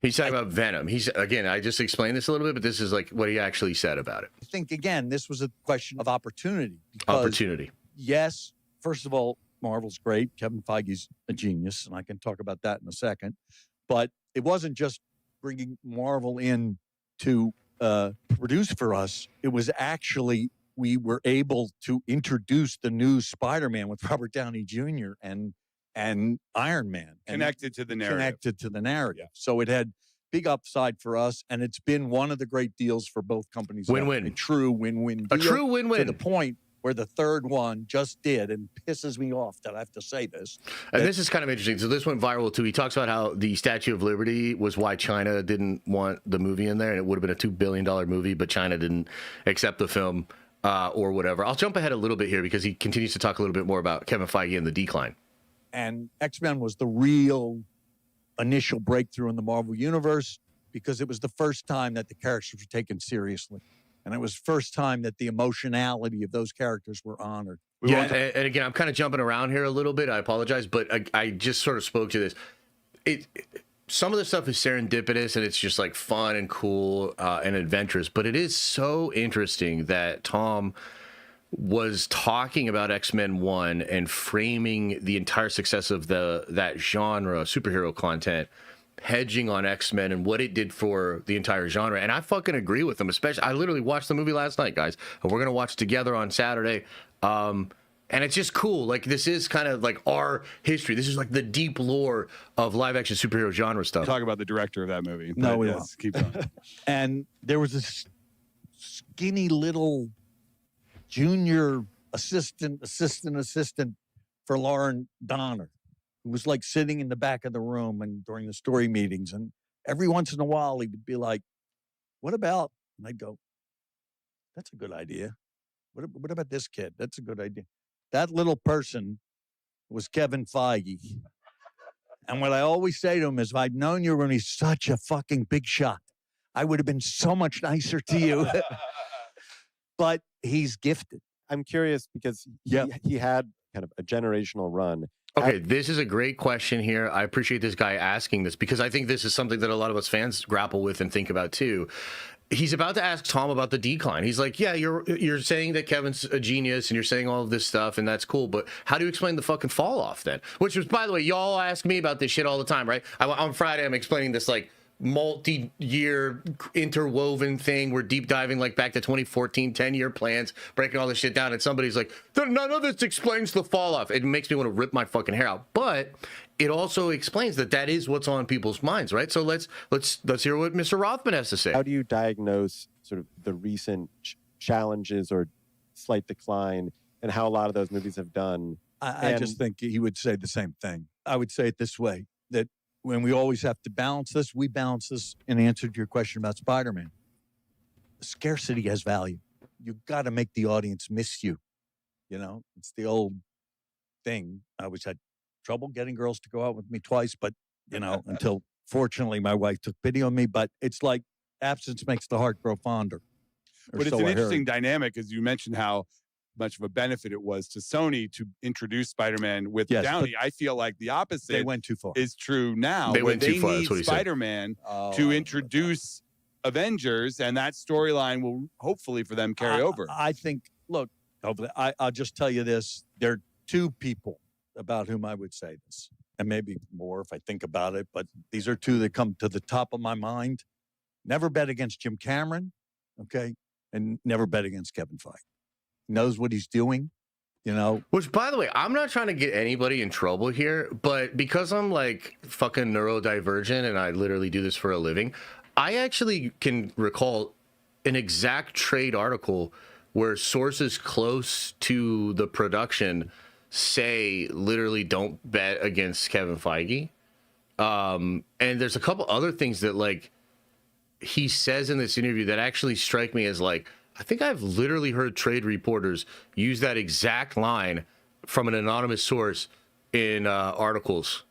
He's talking about Venom. Again, I just explained this a little bit, but this is like what he actually said about it. I think, again, this was a question of opportunity. Opportunity. Yes, first of all, Marvel's great. Kevin Feige's a genius, and I can talk about that in a second. But it wasn't just bringing Marvel in to produce for us. It was actually, we were able to introduce the new Spider-Man with Robert Downey Jr. and Iron Man. Connected to the narrative. Yeah. So it had big upside for us, and it's been one of the great deals for both companies. Win-win. A true win-win deal. A true win-win. To the point where the third one just did, and pisses me off that I have to say this. And this is kind of interesting. So this went viral too. He talks about how the Statue of Liberty was why China didn't want the movie in there, and it would have been a $2 billion movie, but China didn't accept the film or whatever. I'll jump ahead a little bit here because he continues to talk a little bit more about Kevin Feige and the decline. And X-Men was the real initial breakthrough in the Marvel Universe because it was the first time that the characters were taken seriously. And it was first time that the emotionality of those characters were honored. And again, I'm kind of jumping around here a little bit. I apologize, but I just sort of spoke to this. Some of the stuff is serendipitous and it's just like fun and cool and adventurous, but it is so interesting that Tom was talking about X-Men 1 and framing the entire success of that genre, superhero content, hedging on X-Men and what it did for the entire genre. And I fucking agree with him, especially I literally watched the movie last night, guys, and we're going to watch together on Saturday. And it's just cool. Like, this is kind of like our history. This is like the deep lore of live action superhero genre stuff. Talk about the director of that movie. No, we won't. Keep going. And there was this skinny little junior assistant for Lauren Donner, who was like sitting in the back of the room and during the story meetings. And every once in a while, he would be like, what about, and I'd go, that's a good idea. What about this kid? That's a good idea. That little person was Kevin Feige. And what I always say to him is, if I'd known you were going to be such a fucking big shot, I would have been so much nicer to you. But he's gifted. I'm curious because he had kind of a generational run. Okay, this is a great question here. I appreciate this guy asking this because I think this is something that a lot of us fans grapple with and think about too. He's about to ask Tom about the decline. He's like, yeah, you're saying that Kevin's a genius and you're saying all of this stuff and that's cool, but how do you explain the fucking fall off then? Which was, by the way, y'all ask me about this shit all the time, right? On Friday, I'm explaining this like multi-year interwoven thing. We're deep diving like back to 2014, 10-year plans, breaking all this shit down, and somebody's like, none of this explains the fall off. It makes me want to rip my fucking hair out. But it also explains that is what's on people's minds, right? So let's hear what Mr. Rothman has to say. How do you diagnose sort of the recent challenges or slight decline and how a lot of those movies have done? I just think he would say the same thing. I would say it this way, that when we always have to balance this, we balance this in answer to your question about Spider-Man. Scarcity has value. You've got to make the audience miss you. You know, it's the old thing. I always had trouble getting girls to go out with me twice, but, you know, until fortunately my wife took pity on me. But it's like absence makes the heart grow fonder. But it's an interesting dynamic, as you mentioned how much of a benefit it was to Sony to introduce Spider-Man with Downey. I feel like the opposite they went too far. Is true now. They went too far. Need Spider-Man to introduce Avengers, and that storyline will hopefully for them carry over. I think, look, I'll just tell you this. There are two people about whom I would say this, and maybe more if I think about it, but these are two that come to the top of my mind. Never bet against Jim Cameron, okay? And never bet against Kevin Feige. Knows what he's doing, you know. Which, by the way, I'm not trying to get anybody in trouble here, but because I'm like fucking neurodivergent and I literally do this for a living, I actually can recall an exact trade article where sources close to the production say literally don't bet against Kevin Feige. And there's a couple other things that like he says in this interview that actually strike me as like, I think I've literally heard trade reporters use that exact line from an anonymous source in articles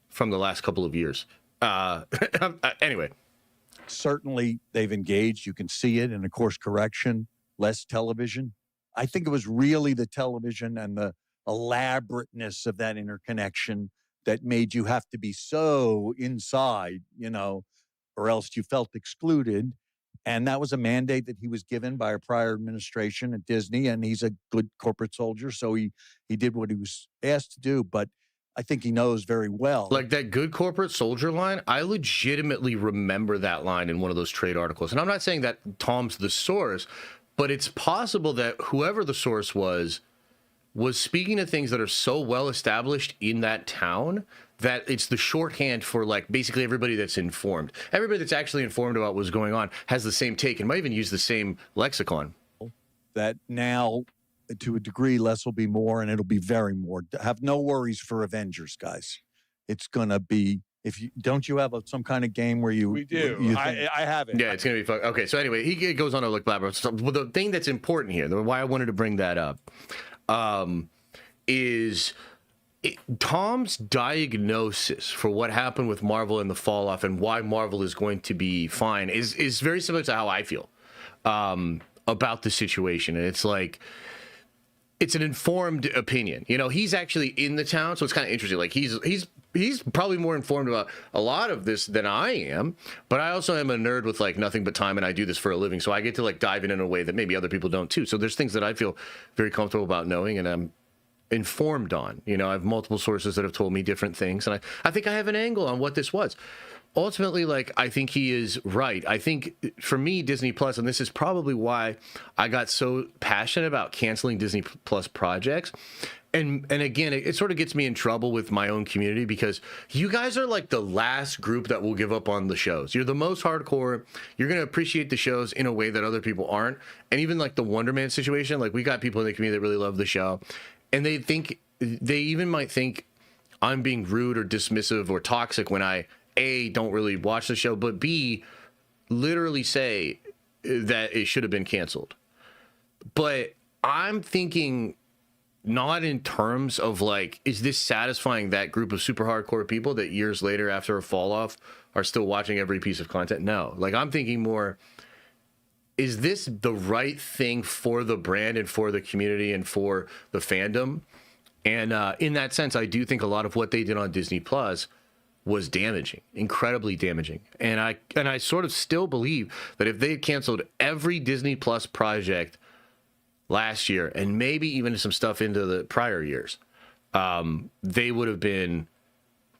from the last couple of years. Anyway. Certainly they've engaged. You can see it in a course correction, less television. I think it was really the television and the elaborateness of that interconnection that made you have to be so inside, you know, or else you felt excluded. And that was a mandate that he was given by a prior administration at Disney, and he's a good corporate soldier, so he did what he was asked to do. But I think he knows very well. Like that good corporate soldier line, I legitimately remember that line in one of those trade articles. And I'm not saying that Tom's the source, but it's possible that whoever the source was speaking to things that are so well established in that town that it's the shorthand for like basically everybody that's informed. Everybody that's actually informed about what's going on has the same take and might even use the same lexicon. That now, to a degree, less will be more, and it'll be very more. Have no worries for Avengers, guys. It's gonna be. If you don't, you have some kind of game where you. We do. I have it. Yeah, it's gonna be fun. Okay, so anyway, he goes on to look blabber. So, well, the thing that's important here, why I wanted to bring that up, is Tom's diagnosis for what happened with Marvel and the fall off and why Marvel is going to be fine is very similar to how I feel about the situation. And it's like, it's an informed opinion. You know, he's actually in the town, so it's kind of interesting. Like he's probably more informed about a lot of this than I am, but I also am a nerd with like nothing but time, and I do this for a living, so I get to like dive in a way that maybe other people don't too. So there's things that I feel very comfortable about knowing, and I'm informed on. You know, I have multiple sources that have told me different things, and I think I have an angle on what this was. Ultimately, like, I think he is right. I think for me, Disney Plus, and this is probably why I got so passionate about canceling Disney Plus projects. And again, it sort of gets me in trouble with my own community because you guys are like the last group that will give up on the shows. You're the most hardcore. You're going to appreciate the shows in a way that other people aren't. And even like the Wonder Man situation, like we got people in the community that really love the show. And they even might think I'm being rude or dismissive or toxic when I, A, don't really watch the show, but B, literally say that it should have been canceled. But I'm thinking not in terms of like, is this satisfying that group of super hardcore people that years later after a fall off are still watching every piece of content? No. Like, I'm thinking more, is this the right thing for the brand and for the community and for the fandom? And in that sense, I do think a lot of what they did on Disney Plus was damaging, incredibly damaging. And I sort of still believe that if they had canceled every Disney Plus project last year and maybe even some stuff into the prior years, they would have been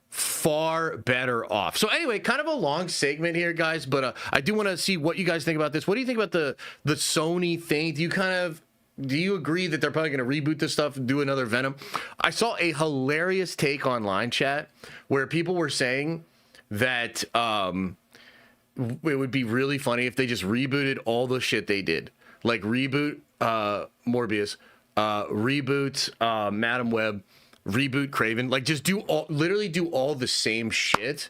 far better off. So anyway, kind of a long segment here, guys, but I do want to see what you guys think about this. What do you think about the Sony thing? Do you agree that they're probably going to reboot this stuff and do another Venom? I saw a hilarious take online chat where people were saying that it would be really funny if they just rebooted all the shit they did. Like reboot Morbius, reboot Madam Web, reboot Craven. Like just literally do all the same shit,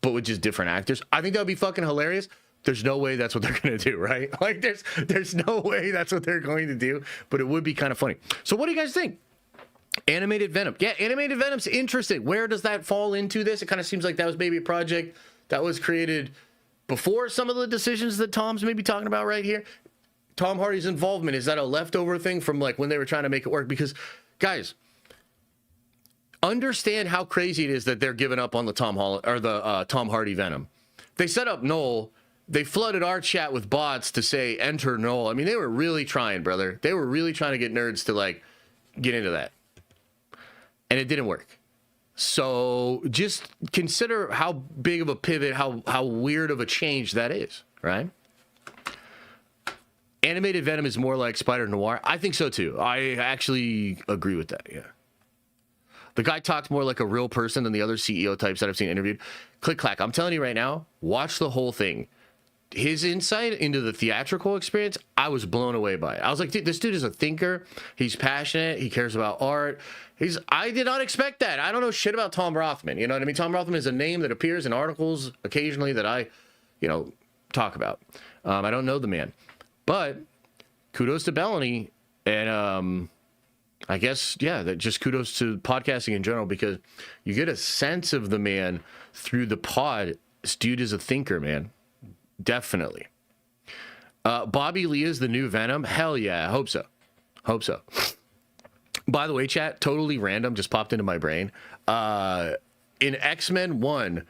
but with just different actors. I think that would be fucking hilarious. There's no way that's what they're going to do, right? Like, there's no way that's what they're going to do, but it would be kind of funny. So what do you guys think? Animated Venom. Yeah, Animated Venom's interesting. Where does that fall into this? It kind of seems like that was maybe a project that was created before some of the decisions that Tom's maybe talking about right here. Tom Hardy's involvement, is that a leftover thing from like when they were trying to make it work? Because, guys, understand how crazy it is that they're giving up on the Tom Hardy Venom. They set up Noel. They flooded our chat with bots to say enter Noel. I mean, they were really trying, brother. They were really trying to get nerds to like get into that. And it didn't work. So just consider how big of a pivot, how weird of a change that is, right? Animated Venom is more like Spider-Noir. I think so too. I actually agree with that, yeah. The guy talks more like a real person than the other CEO types that I've seen interviewed. Click clack. I'm telling you right now, watch the whole thing. His insight into the theatrical experience, I was blown away by it. I was like, dude, this dude is a thinker. He's passionate. He cares about art. I did not expect that. I don't know shit about Tom Rothman. You know what I mean? Tom Rothman is a name that appears in articles occasionally that I, talk about. I don't know the man. But kudos to Bellany. And I guess, yeah, that just kudos to podcasting in general, because you get a sense of the man through the pod. This dude is a thinker, man. Definitely. Bobby Lee is the new Venom. Hell yeah. I hope so. By the way, chat, totally random, just popped into my brain. In X-Men 1,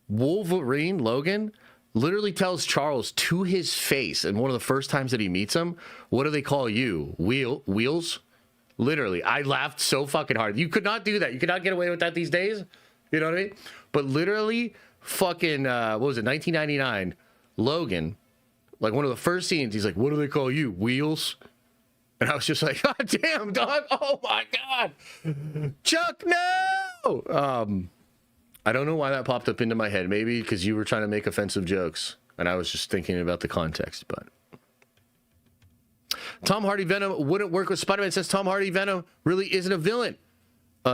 Wolverine, Logan, literally tells Charles to his face, and one of the first times that he meets him, what do they call you? Wheels? Literally. I laughed so fucking hard. You could not do that. You could not get away with that these days. You know what I mean? But literally, fucking, 1999, Logan, like one of the first scenes, he's like, what do they call you? Wheels? And I was just like, God damn, dog. Oh my God. Chuck, no. I don't know why that popped up into my head. Maybe because you were trying to make offensive jokes, and I was just thinking about the context. But Tom Hardy Venom wouldn't work with Spider-Man. Says Tom Hardy Venom really isn't a villain.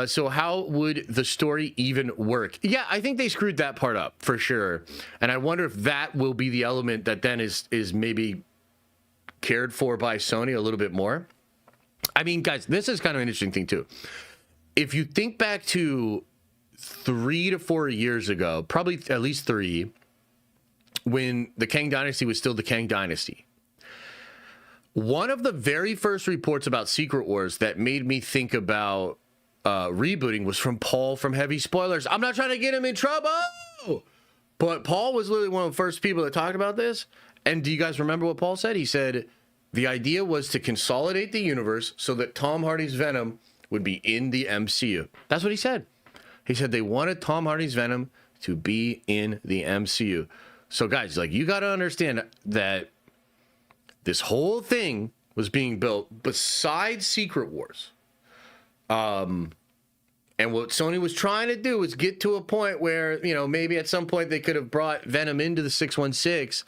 So how would the story even work? Yeah, I think they screwed that part up for sure. And I wonder if that will be the element that then is maybe cared for by Sony a little bit more. I mean, guys, this is kind of an interesting thing too. If you think back to 3 to 4 years ago, probably at least 3, when the Kang Dynasty was still the Kang Dynasty, one of the very first reports about Secret Wars that made me think about rebooting was from Paul from Heavy Spoilers. I'm not trying to get him in trouble, but Paul was literally one of the first people that talked about this. And do you guys remember what Paul said? He said the idea was to consolidate the universe so that Tom Hardy's Venom would be in the MCU. That's what he said. He said they wanted Tom Hardy's Venom to be in the MCU. So guys, like, you got to understand that this whole thing was being built besides Secret Wars. And what Sony was trying to do was get to a point where, you know, maybe at some point they could have brought Venom into the 616,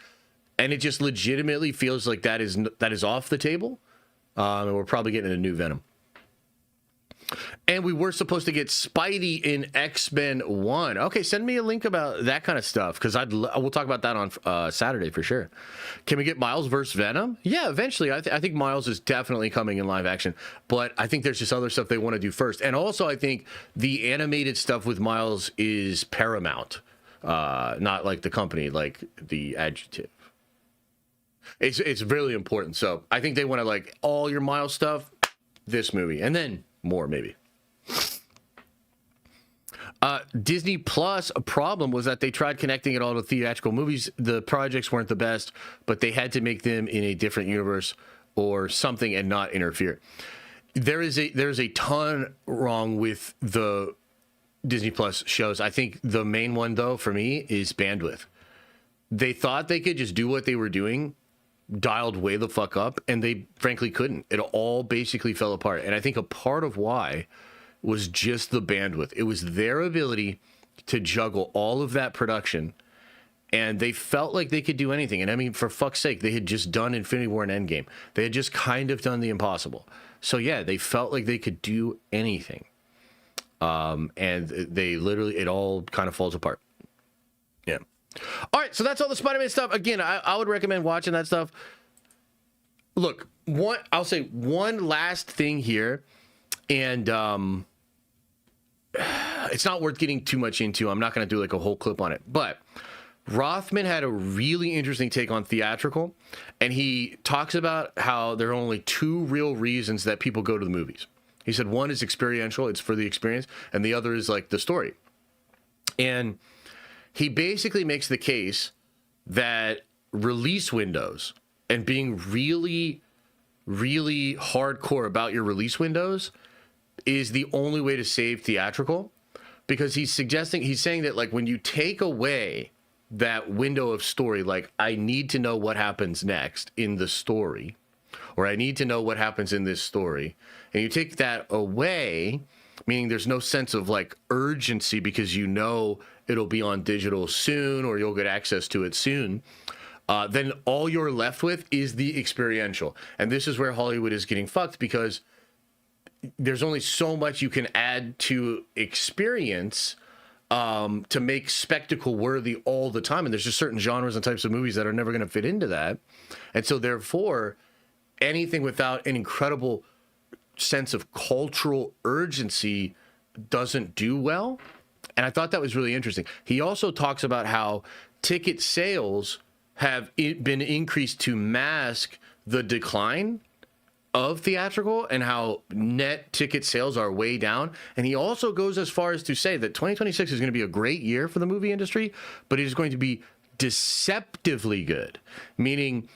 and it just legitimately feels like that is off the table. And we're probably getting a new Venom. And we were supposed to get Spidey in X-Men 1. Okay, send me a link about that kind of stuff, because we'll talk about that on Saturday for sure. Can we get Miles versus Venom? Yeah, eventually. I think Miles is definitely coming in live action, but I think there's just other stuff they want to do first. And also, I think the animated stuff with Miles is Paramount, not like the company, like the adjective. It's really important. So I think they want to, like, all your Miles stuff, this movie, and then more maybe. Disney Plus, a problem was that they tried connecting it all to theatrical movies. The projects weren't the best, but they had to make them in a different universe or something and not interfere. There's a ton wrong with the Disney Plus shows. I think the main one, though, for me, is bandwidth. They thought they could just do what they were doing, dialed way the fuck up, and they frankly couldn't. It all basically fell apart. And I think a part of why was just the bandwidth. It was their ability to juggle all of that production, and they felt like they could do anything. And I mean, for fuck's sake, they had just done Infinity War and Endgame. They had just kind of done the impossible. So yeah, they felt like they could do anything. And they literally, it all kind of falls apart. Yeah. All right, so that's all the Spider-Man stuff. Again, I would recommend watching that stuff. Look, I'll say one last thing here, and it's not worth getting too much into. I'm not going to do like a whole clip on it, but Rothman had a really interesting take on Theatrical, and he talks about how there are only 2 real reasons that people go to the movies. He said one is experiential, it's for the experience, and the other is like the story. And he basically makes the case that release windows and being really, really hardcore about your release windows is the only way to save theatrical, because he's saying that, like, when you take away that window of story, like, I need to know what happens next in the story, or I need to know what happens in this story, and you take that away, meaning there's no sense of like urgency because you know it'll be on digital soon or you'll get access to it soon, then all you're left with is the experiential. And this is where Hollywood is getting fucked, because there's only so much you can add to experience to make spectacle worthy all the time. And there's just certain genres and types of movies that are never going to fit into that. And so therefore, anything without an incredible sense of cultural urgency doesn't do well. And I thought that was really interesting. He also talks about how ticket sales have been increased to mask the decline of theatrical and how net ticket sales are way down. And he also goes as far as to say that 2026 is going to be a great year for the movie industry, but it is going to be deceptively good, meaning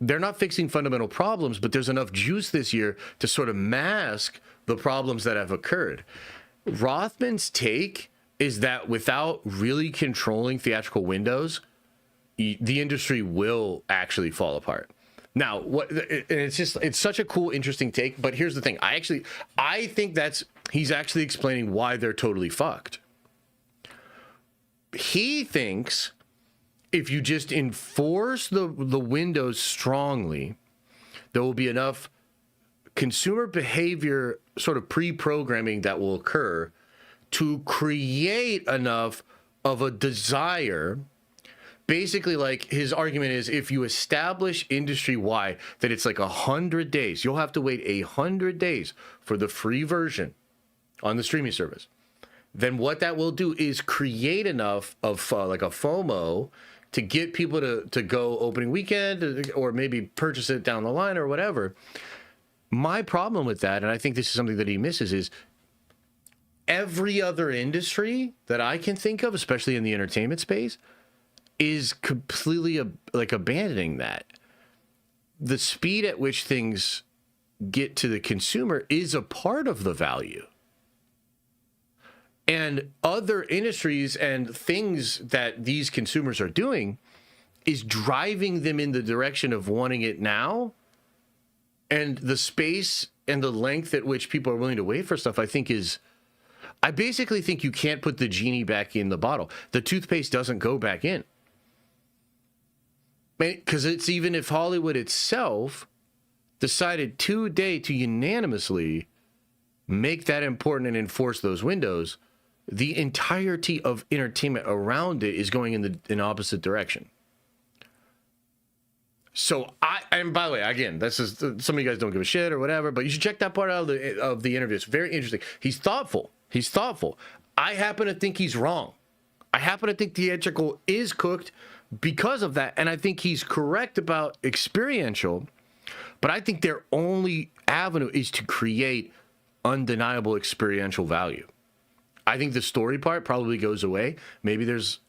they're not fixing fundamental problems, but there's enough juice this year to sort of mask the problems that have occurred. Rothman's take is that without really controlling theatrical windows, the industry will actually fall apart. Now, it's such a cool, interesting take, but here's the thing. I think he's actually explaining why they're totally fucked. he thinks if you just enforce the windows strongly, there will be enough consumer behavior sort of pre-programming that will occur to create enough of a desire. Basically, like, his argument is if you establish industry-wide that it's like 100 days, you'll have to wait 100 days for the free version on the streaming service. Then what that will do is create enough of like a FOMO to get people to go opening weekend or maybe purchase it down the line or whatever. My problem with that, and I think this is something that he misses, is every other industry that I can think of, especially in the entertainment space, is completely like abandoning that. The speed at which things get to the consumer is a part of the value. And other industries and things that these consumers are doing is driving them in the direction of wanting it now. And the space and the length at which people are willing to wait for stuff, I basically think you can't put the genie back in the bottle. The toothpaste doesn't go back in. Because it's even if Hollywood itself decided today to unanimously make that important and enforce those windows, the entirety of entertainment around it is going in the opposite direction. So and by the way, again, this is, some of you guys don't give a shit or whatever, but you should check that part out of the interview. It's very interesting. He's thoughtful. I happen to think he's wrong. I happen to think Theatrical is cooked because of that, and I think he's correct about experiential, but I think their only avenue is to create undeniable experiential value. I think the story part probably goes away. Maybe there's,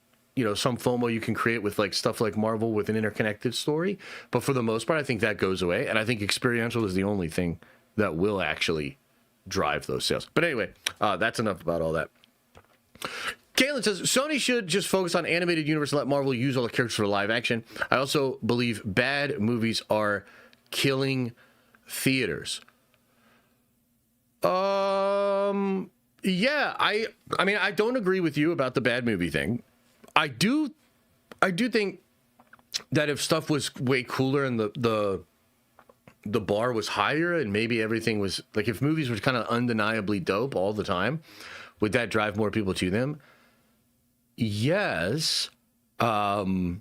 some FOMO you can create with like stuff like Marvel with an interconnected story, but for the most part, I think that goes away, and I think experiential is the only thing that will actually drive those sales. But anyway, that's enough about all that. Caitlin says, Sony should just focus on animated universe and let Marvel use all the characters for live action. I also believe bad movies are killing theaters. Yeah, I mean, I don't agree with you about the bad movie thing. I do think that if stuff was way cooler and the bar was higher and maybe everything was, like, if movies were kind of undeniably dope all the time, would that drive more people to them? Yes. But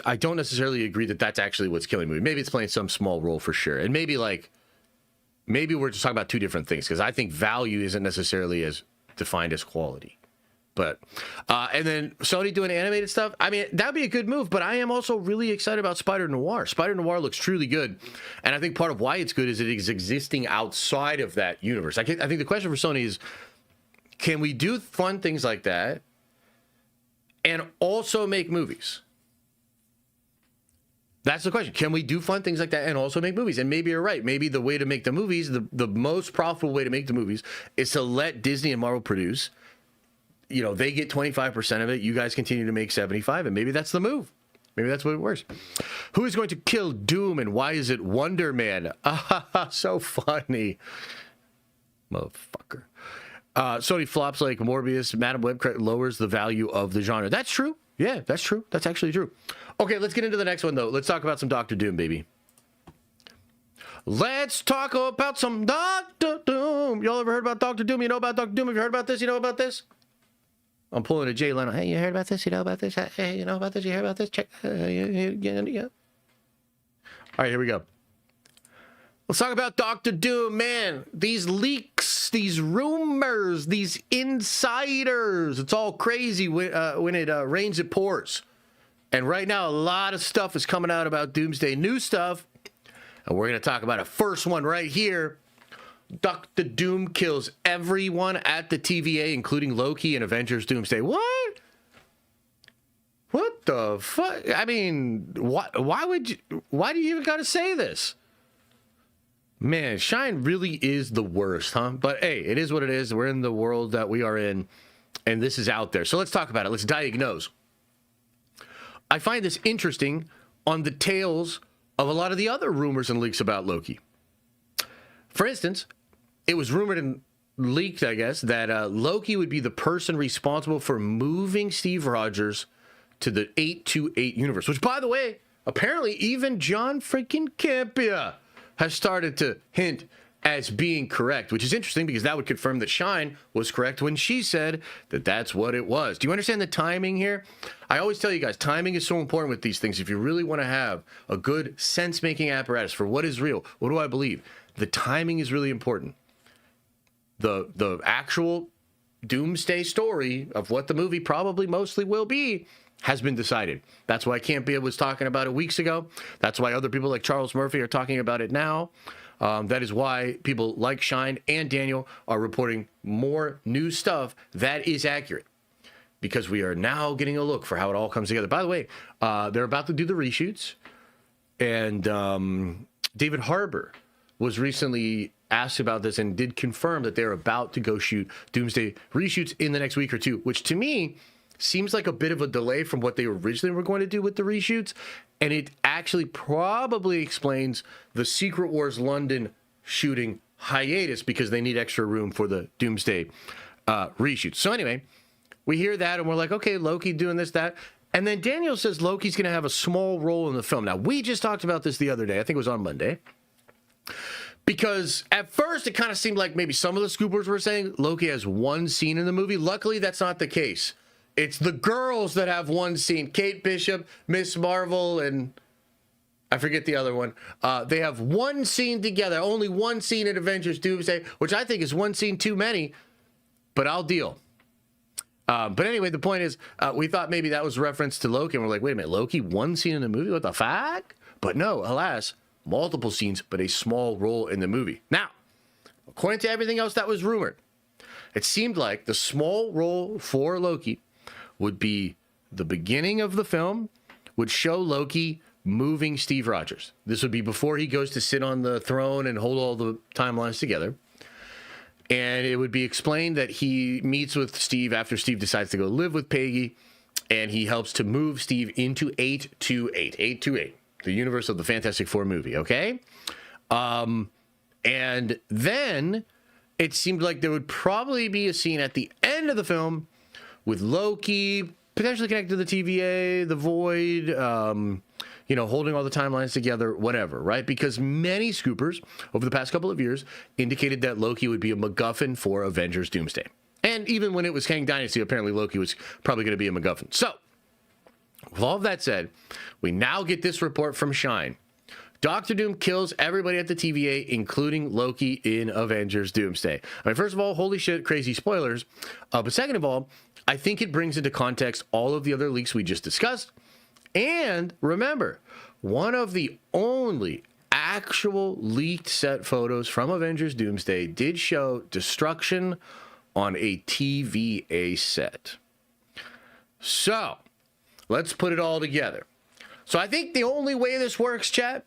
I don't necessarily agree that that's actually what's killing movies. Maybe it's playing some small role for sure. And maybe we're just talking about two different things, because I think value isn't necessarily as defined as quality. But and then Sony doing animated stuff, I mean, that'd be a good move, but I am also really excited about Spider-Noir. Spider-Noir looks truly good, and I think part of why it's good is it is existing outside of that universe. I think the question for Sony is, can we do fun things like that and also make movies? That's the question. Can we do fun things like that and also make movies? And maybe you're right. Maybe the way to make the movies, the most profitable way to make the movies, is to let Disney and Marvel produce. They get 25% of it. You guys continue to make 75%, and maybe that's the move. Maybe that's what it works. Who is going to kill Doom, and why is it Wonder Man? So funny. Motherfucker. Sony flops like Morbius, Madam Web lowers the value of the genre. That's true. Yeah, that's true. That's actually true. Okay, let's get into the next one, though. Let's talk about some Dr. Doom, baby. Let's talk about some Dr. Doom. Y'all ever heard about Dr. Doom? You know about Dr. Doom? Have you heard about this? You know about this? I'm pulling a Jay Leno. Hey, you heard about this? You know about this? Hey, you know about this? You heard about this? Check. Yeah. All right, here we go. Let's talk about Dr. Doom, man. These leaks, these rumors, these insiders. It's all crazy when it rains, it pours. And right now, a lot of stuff is coming out about Doomsday, new stuff. And we're going to talk about a first one right here. Dr. Doom kills everyone at the TVA, including Loki and Avengers Doomsday. What? What the fuck? I mean, why do you even got to say this? Man, Shine really is the worst, huh? But hey, it is what it is. We're in the world that we are in, and this is out there. So let's talk about it. Let's diagnose. I find this interesting on the tails of a lot of the other rumors and leaks about Loki. For instance, it was rumored in leaked, I guess, that Loki would be the person responsible for moving Steve Rogers to the 828 universe, which, by the way, apparently even John freaking Campea has started to hint as being correct, which is interesting because that would confirm that Shine was correct when she said that that's what it was. Do you understand the timing here? I always tell you guys, timing is so important with these things. If you really want to have a good sense-making apparatus for what is real, what do I believe? The timing is really important. The actual Doomsday story of what the movie probably mostly will be has been decided. That's why Campea was talking about it weeks ago. That's why other people like Charles Murphy are talking about it now. That is why people like Shine and Daniel are reporting more new stuff that is accurate, because we are now getting a look for how it all comes together. By the way, they're about to do the reshoots, and David Harbour was recently asked about this and did confirm that they're about to go shoot Doomsday reshoots in the next week or two, which to me seems like a bit of a delay from what they originally were going to do with the reshoots. And it actually probably explains the Secret Wars London shooting hiatus, because they need extra room for the Doomsday reshoots. So anyway, we hear that and we're like, okay, Loki doing this, that. And then Daniel says Loki's going to have a small role in the film. Now, we just talked about this the other day. I think it was on Monday. Because at first it kind of seemed like maybe some of the scoopers were saying Loki has one scene in the movie. Luckily, that's not the case. It's the girls that have one scene. Kate Bishop, Miss Marvel, and I forget the other one. They have one scene together. Only one scene in Avengers Doomsday, which I think is one scene too many, but I'll deal. But anyway, the point is, we thought maybe that was reference to Loki, and we're like, wait a minute, Loki, one scene in the movie? What the fuck? But no, alas, multiple scenes, but a small role in the movie. Now, according to everything else that was rumored, it seemed like the small role for Loki would be the beginning of the film, would show Loki moving Steve Rogers. This would be before he goes to sit on the throne and hold all the timelines together. And it would be explained that he meets with Steve after Steve decides to go live with Peggy, and he helps to move Steve into 828, the universe of the Fantastic Four movie, okay? And then it seemed like there would probably be a scene at the end of the film with Loki potentially connected to the TVA, the Void, holding all the timelines together, whatever, right? Because many scoopers over the past couple of years indicated that Loki would be a MacGuffin for Avengers Doomsday. And even when it was Kang Dynasty, apparently Loki was probably going to be a MacGuffin. So, with all of that said, we now get this report from Shine. Doctor Doom kills everybody at the TVA, including Loki in Avengers Doomsday. I mean, first of all, holy shit, crazy spoilers. But second of all, I think it brings into context all of the other leaks we just discussed. And remember, one of the only actual leaked set photos from Avengers Doomsday did show destruction on a TVA set. So, let's put it all together. So I think the only way this works, chat,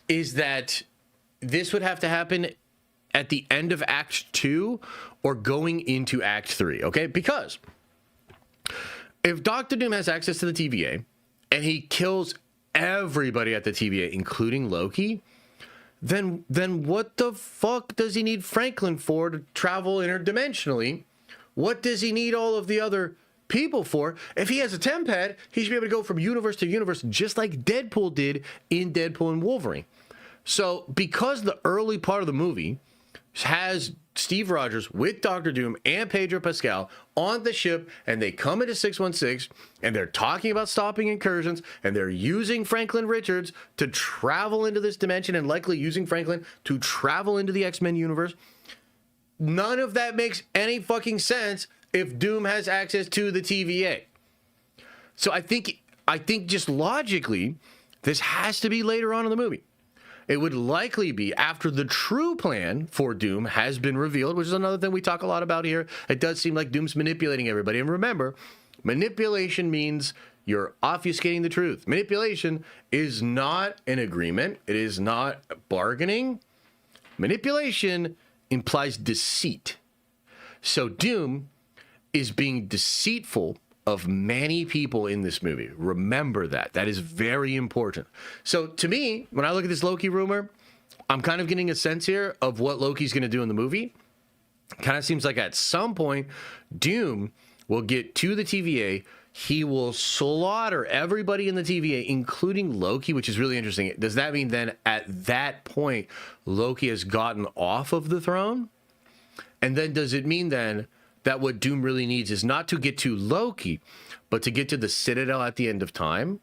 is that this would have to happen at the end of Act 2 or going into Act 3, okay? Because if Doctor Doom has access to the TVA and he kills everybody at the TVA, including Loki, then what the fuck does he need Franklin for to travel interdimensionally? What does he need all of the other people for? If he has a tempad, he should be able to go from universe to universe just like Deadpool did in Deadpool and Wolverine. So because the early part of the movie has Steve Rogers with Doctor Doom and Pedro Pascal on the ship, and they come into 616 and they're talking about stopping incursions, and they're using Franklin Richards to travel into this dimension and likely using Franklin to travel into the X-Men universe. None of that makes any fucking sense if Doom has access to the TVA. So I think just logically, this has to be later on in the movie. It would likely be after the true plan for Doom has been revealed, which is another thing we talk a lot about here. It does seem like Doom's manipulating everybody. And remember, manipulation means you're obfuscating the truth. Manipulation is not an agreement. It is not bargaining. Manipulation implies deceit. So Doom is being deceitful of many people in this movie. Remember that. That is very important. So to me, when I look at this Loki rumor, I'm kind of getting a sense here of what Loki's going to do in the movie. Kind of seems like at some point, Doom will get to the TVA. He will slaughter everybody in the TVA, including Loki, which is really interesting. Does that mean then at that point, Loki has gotten off of the throne? And then does it mean then that what Doom really needs is not to get to Loki, but to get to the Citadel at the end of time,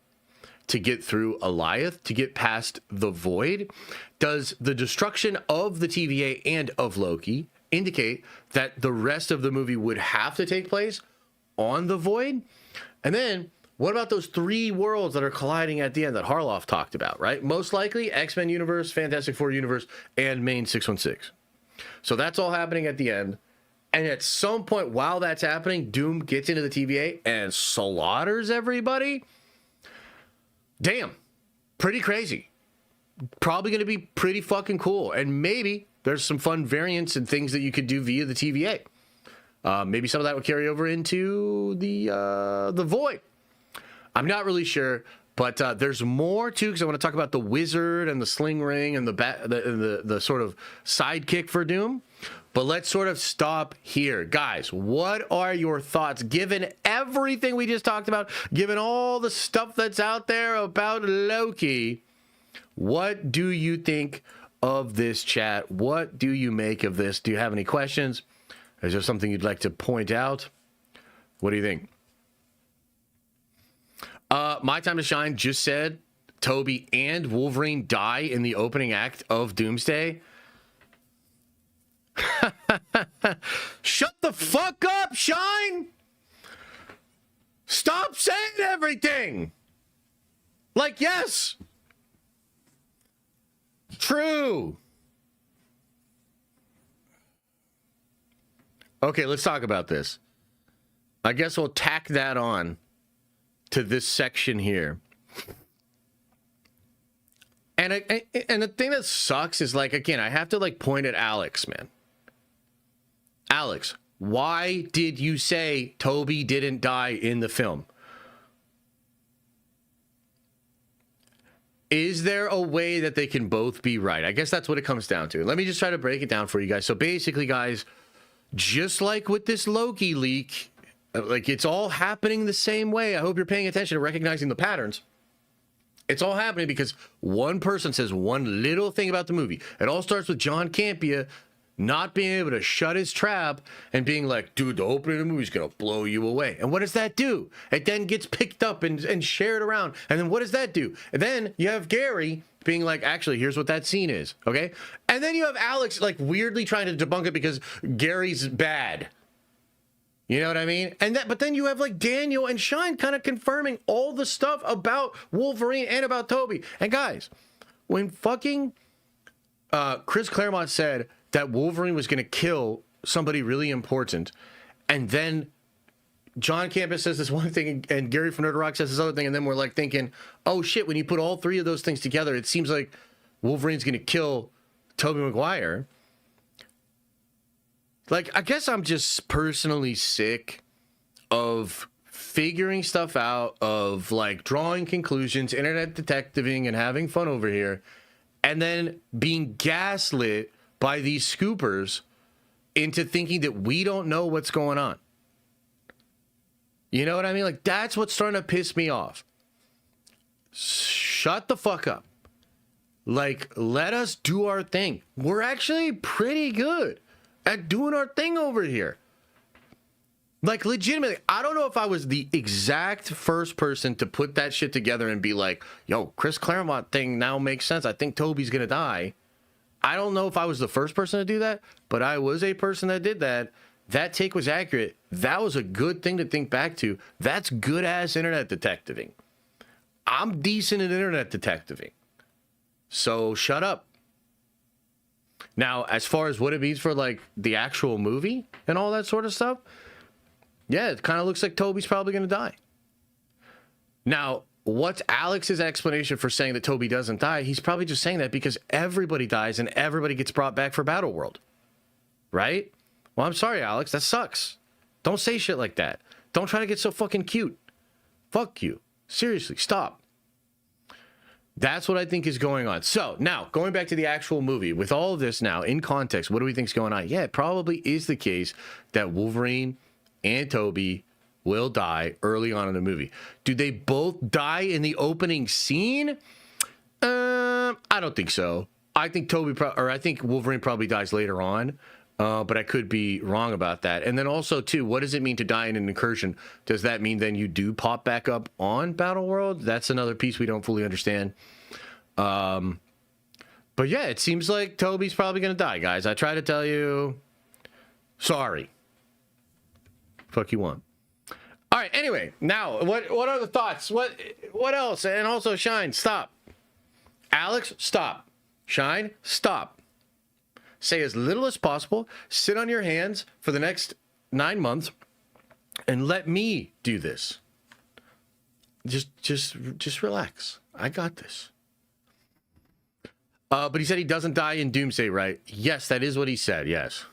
to get through Alioth, to get past the Void? Does the destruction of the TVA and of Loki indicate that the rest of the movie would have to take place on the Void? And then what about those 3 worlds that are colliding at the end that Harloff talked about, right? Most likely X-Men universe, Fantastic Four universe, and main 616. So that's all happening at the end. And at some point while that's happening, Doom gets into the TVA and slaughters everybody. Damn. Pretty crazy. Probably going to be pretty fucking cool. And maybe there's some fun variants and things that you could do via the TVA. Maybe some of that would carry over into the Void. I'm not really sure, but there's more too, because I want to talk about the wizard and the sling ring and the sort of sidekick for Doom. But let's sort of stop here. Guys, what are your thoughts, given everything we just talked about, given all the stuff that's out there about Loki? What do you think of this, chat? What do you make of this? Do you have any questions? Is there something you'd like to point out? What do you think? My Time to Shine just said Toby and Wolverine die in the opening act of Doomsday. Shut the fuck up, Shine! Stop saying everything! Like, yes! True! Okay, let's talk about this. I guess we'll tack that on to this section here. And the thing that sucks is, like, again, I have to, like, point at Alex, man. Alex, why did you say Toby didn't die in the film? Is there a way that they can both be right? I guess that's what it comes down to. Let me just try to break it down for you guys. So basically, guys, just like with this Loki leak, like, it's all happening the same way. I hope you're paying attention and recognizing the patterns. It's all happening because one person says one little thing about the movie. It all starts with John Campea not being able to shut his trap and being like, dude, the opening of the movie is going to blow you away. And what does that do? It then gets picked up and shared around. And then what does that do? And then you have Gary being like, actually, here's what that scene is. Okay. And then you have Alex, like, weirdly trying to debunk it because Gary's bad. You know what I mean? But then you have, like, Daniel and Shine kind of confirming all the stuff about Wolverine and about Toby. And guys, when fucking Chris Claremont said that Wolverine was going to kill somebody really important, and then John Campea says this one thing and Gary from Nerd Rock says this other thing, and then we're like thinking, oh shit, when you put all 3 of those things together, it seems like Wolverine's going to kill Tobey Maguire. Like, I guess I'm just personally sick of figuring stuff out, of, like, drawing conclusions, internet detectiving, and having fun over here, and then being gaslit by these scoopers into thinking that we don't know what's going on. You know what I mean? Like, that's what's starting to piss me off. Shut the fuck up. Like, let us do our thing. We're actually pretty good at doing our thing over here. Like, legitimately, I don't know if I was the exact first person to put that shit together and be like, yo, Chris Claremont thing now makes sense. I think Toby's gonna die. I don't know if I was the first person to do that, but I was a person that did that. That take was accurate. That was a good thing to think back to. That's good-ass internet detectiving. I'm decent at internet detectiving. So shut up. Now, as far as what it means for, like, the actual movie and all that sort of stuff, yeah, it kind of looks like Toby's probably going to die. Now, what's Alex's explanation for saying that Toby doesn't die? He's probably just saying that because everybody dies and everybody gets brought back for Battleworld. Right? Well, I'm sorry, Alex. That sucks. Don't say shit like that. Don't try to get so fucking cute. Fuck you. Seriously, stop. That's what I think is going on. So now going back to the actual movie, with all of this now in context, what do we think is going on? Yeah, it probably is the case that Wolverine and Toby will die early on in the movie. Do they both die in the opening scene? I don't think so. I think I think Wolverine probably dies later on, but I could be wrong about that. And then also, too, what does it mean to die in an incursion? Does that mean then you do pop back up on Battleworld? That's another piece we don't fully understand. But yeah, it seems like Toby's probably going to die, guys. I try to tell you, sorry. Fuck you want. All right, anyway, now, what are the thoughts? What else? And also, Shine, stop. Alex, stop. Shine, stop. Say as little as possible. Sit on your hands for the next 9 months and let me do this. Just relax. I got this. But he said he doesn't die in Doomsday, right? Yes, that is what he said, yes.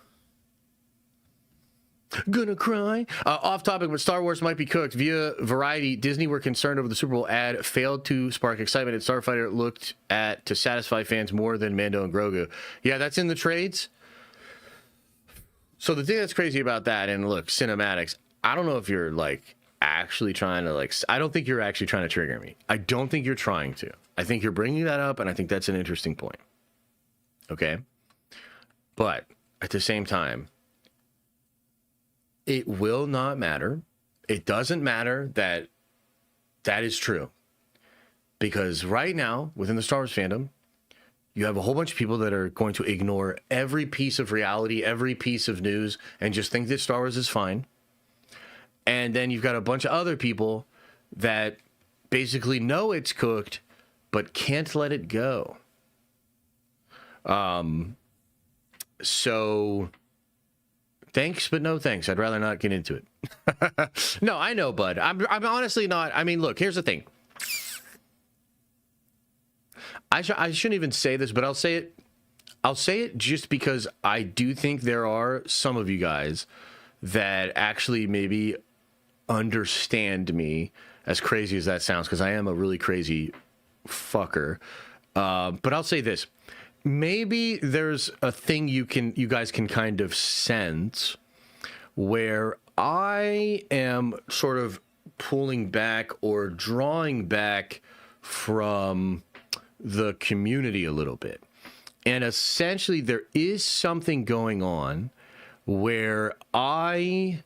Gonna cry. Off topic, but Star Wars might be cooked. Via Variety, Disney were concerned over the Super Bowl ad failed to spark excitement, and Starfighter looked at to satisfy fans more than Mando and Grogu. Yeah, that's in the trades. So the thing that's crazy about that, and look, cinematics, I don't know if you're like actually trying to I don't think you're actually trying to trigger me. I don't think you're trying to. I think you're bringing that up, and I think that's an interesting point. Okay? But at the same time, it will not matter. It doesn't matter that that is true. Because right now, within the Star Wars fandom, you have a whole bunch of people that are going to ignore every piece of reality, every piece of news, and just think that Star Wars is fine. And then you've got a bunch of other people that basically know it's cooked, but can't let it go. So thanks, but no thanks. I'd rather not get into it. No, I know, bud. I'm honestly not. I mean, look, here's the thing. I shouldn't even say this, but I'll say it. I'll say it just because I do think there are some of you guys that actually maybe understand me, as crazy as that sounds, because I am a really crazy fucker. But I'll say this. Maybe there's a thing you guys can kind of sense where I am sort of pulling back or drawing back from the community a little bit. And essentially there is something going on where I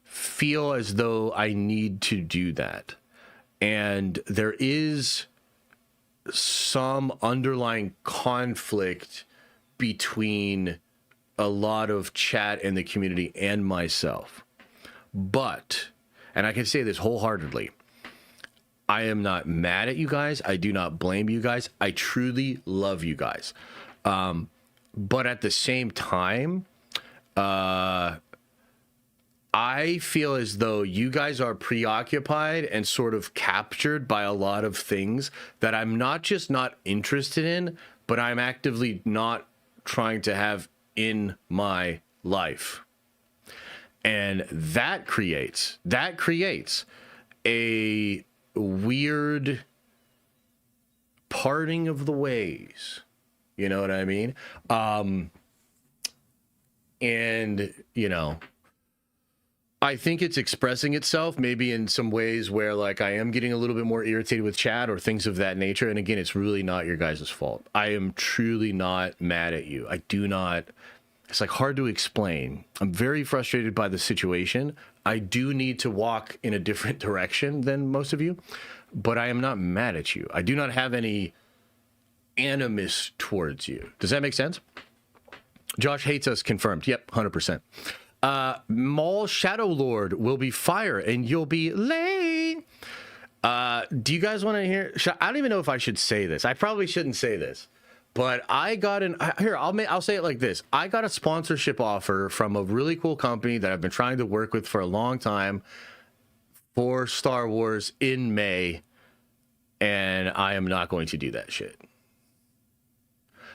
feel as though I need to do that. And there is some underlying conflict between a lot of chat in the community and myself. But, and I can say this wholeheartedly, I am not mad at you guys. I do not blame you guys. I truly love you guys. But at the same time, I feel as though you guys are preoccupied and sort of captured by a lot of things that I'm not just not interested in, but I'm actively not trying to have in my life. And that creates a weird parting of the ways. You know what I mean? And, you know, I think it's expressing itself maybe in some ways where like I am getting a little bit more irritated with chat or things of that nature. And again, it's really not your guys' fault. I am truly not mad at you. I do not. It's like hard to explain. I'm very frustrated by the situation. I do need to walk in a different direction than most of you, but I am not mad at you. I do not have any animus towards you. Does that make sense? Josh hates us, confirmed. Yep, 100%. Maul Shadow Lord will be fire and you'll be late. Do you guys want to hear? I don't even know if I should say this. I probably shouldn't say this, but I got I'll say it like this. I got a sponsorship offer from a really cool company that I've been trying to work with for a long time for Star Wars in May, and I am not going to do that shit.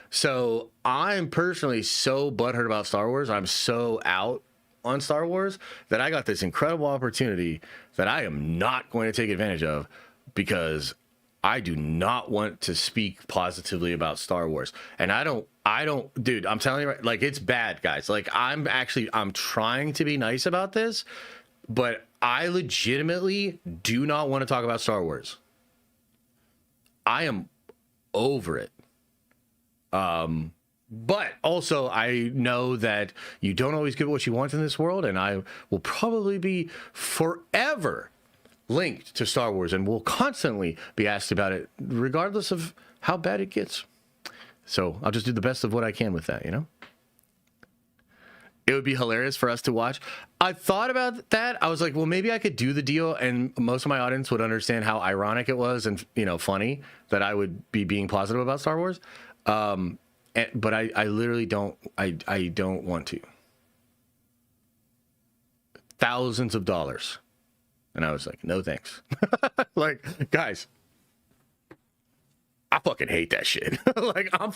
So I'm personally so butthurt about Star Wars. I'm so out on Star Wars that I got this incredible opportunity that I am not going to take advantage of because I do not want to speak positively about Star Wars. And I don't, dude, I'm telling you, right, like, it's bad, guys. Like, I'm trying to be nice about this, but I legitimately do not want to talk about Star Wars. I am over it. But also, I know that you don't always get what you want in this world, and I will probably be forever linked to Star Wars and will constantly be asked about it, regardless of how bad it gets. So I'll just do the best of what I can with that, you know? It would be hilarious for us to watch. I thought about that. I was like, well, maybe I could do the deal, and most of my audience would understand how ironic it was and, you know, funny that I would be being positive about Star Wars. But I literally don't, I don't want to. Thousands of dollars. And I was like, no thanks. Like, guys, I fucking hate that shit. Like, I'm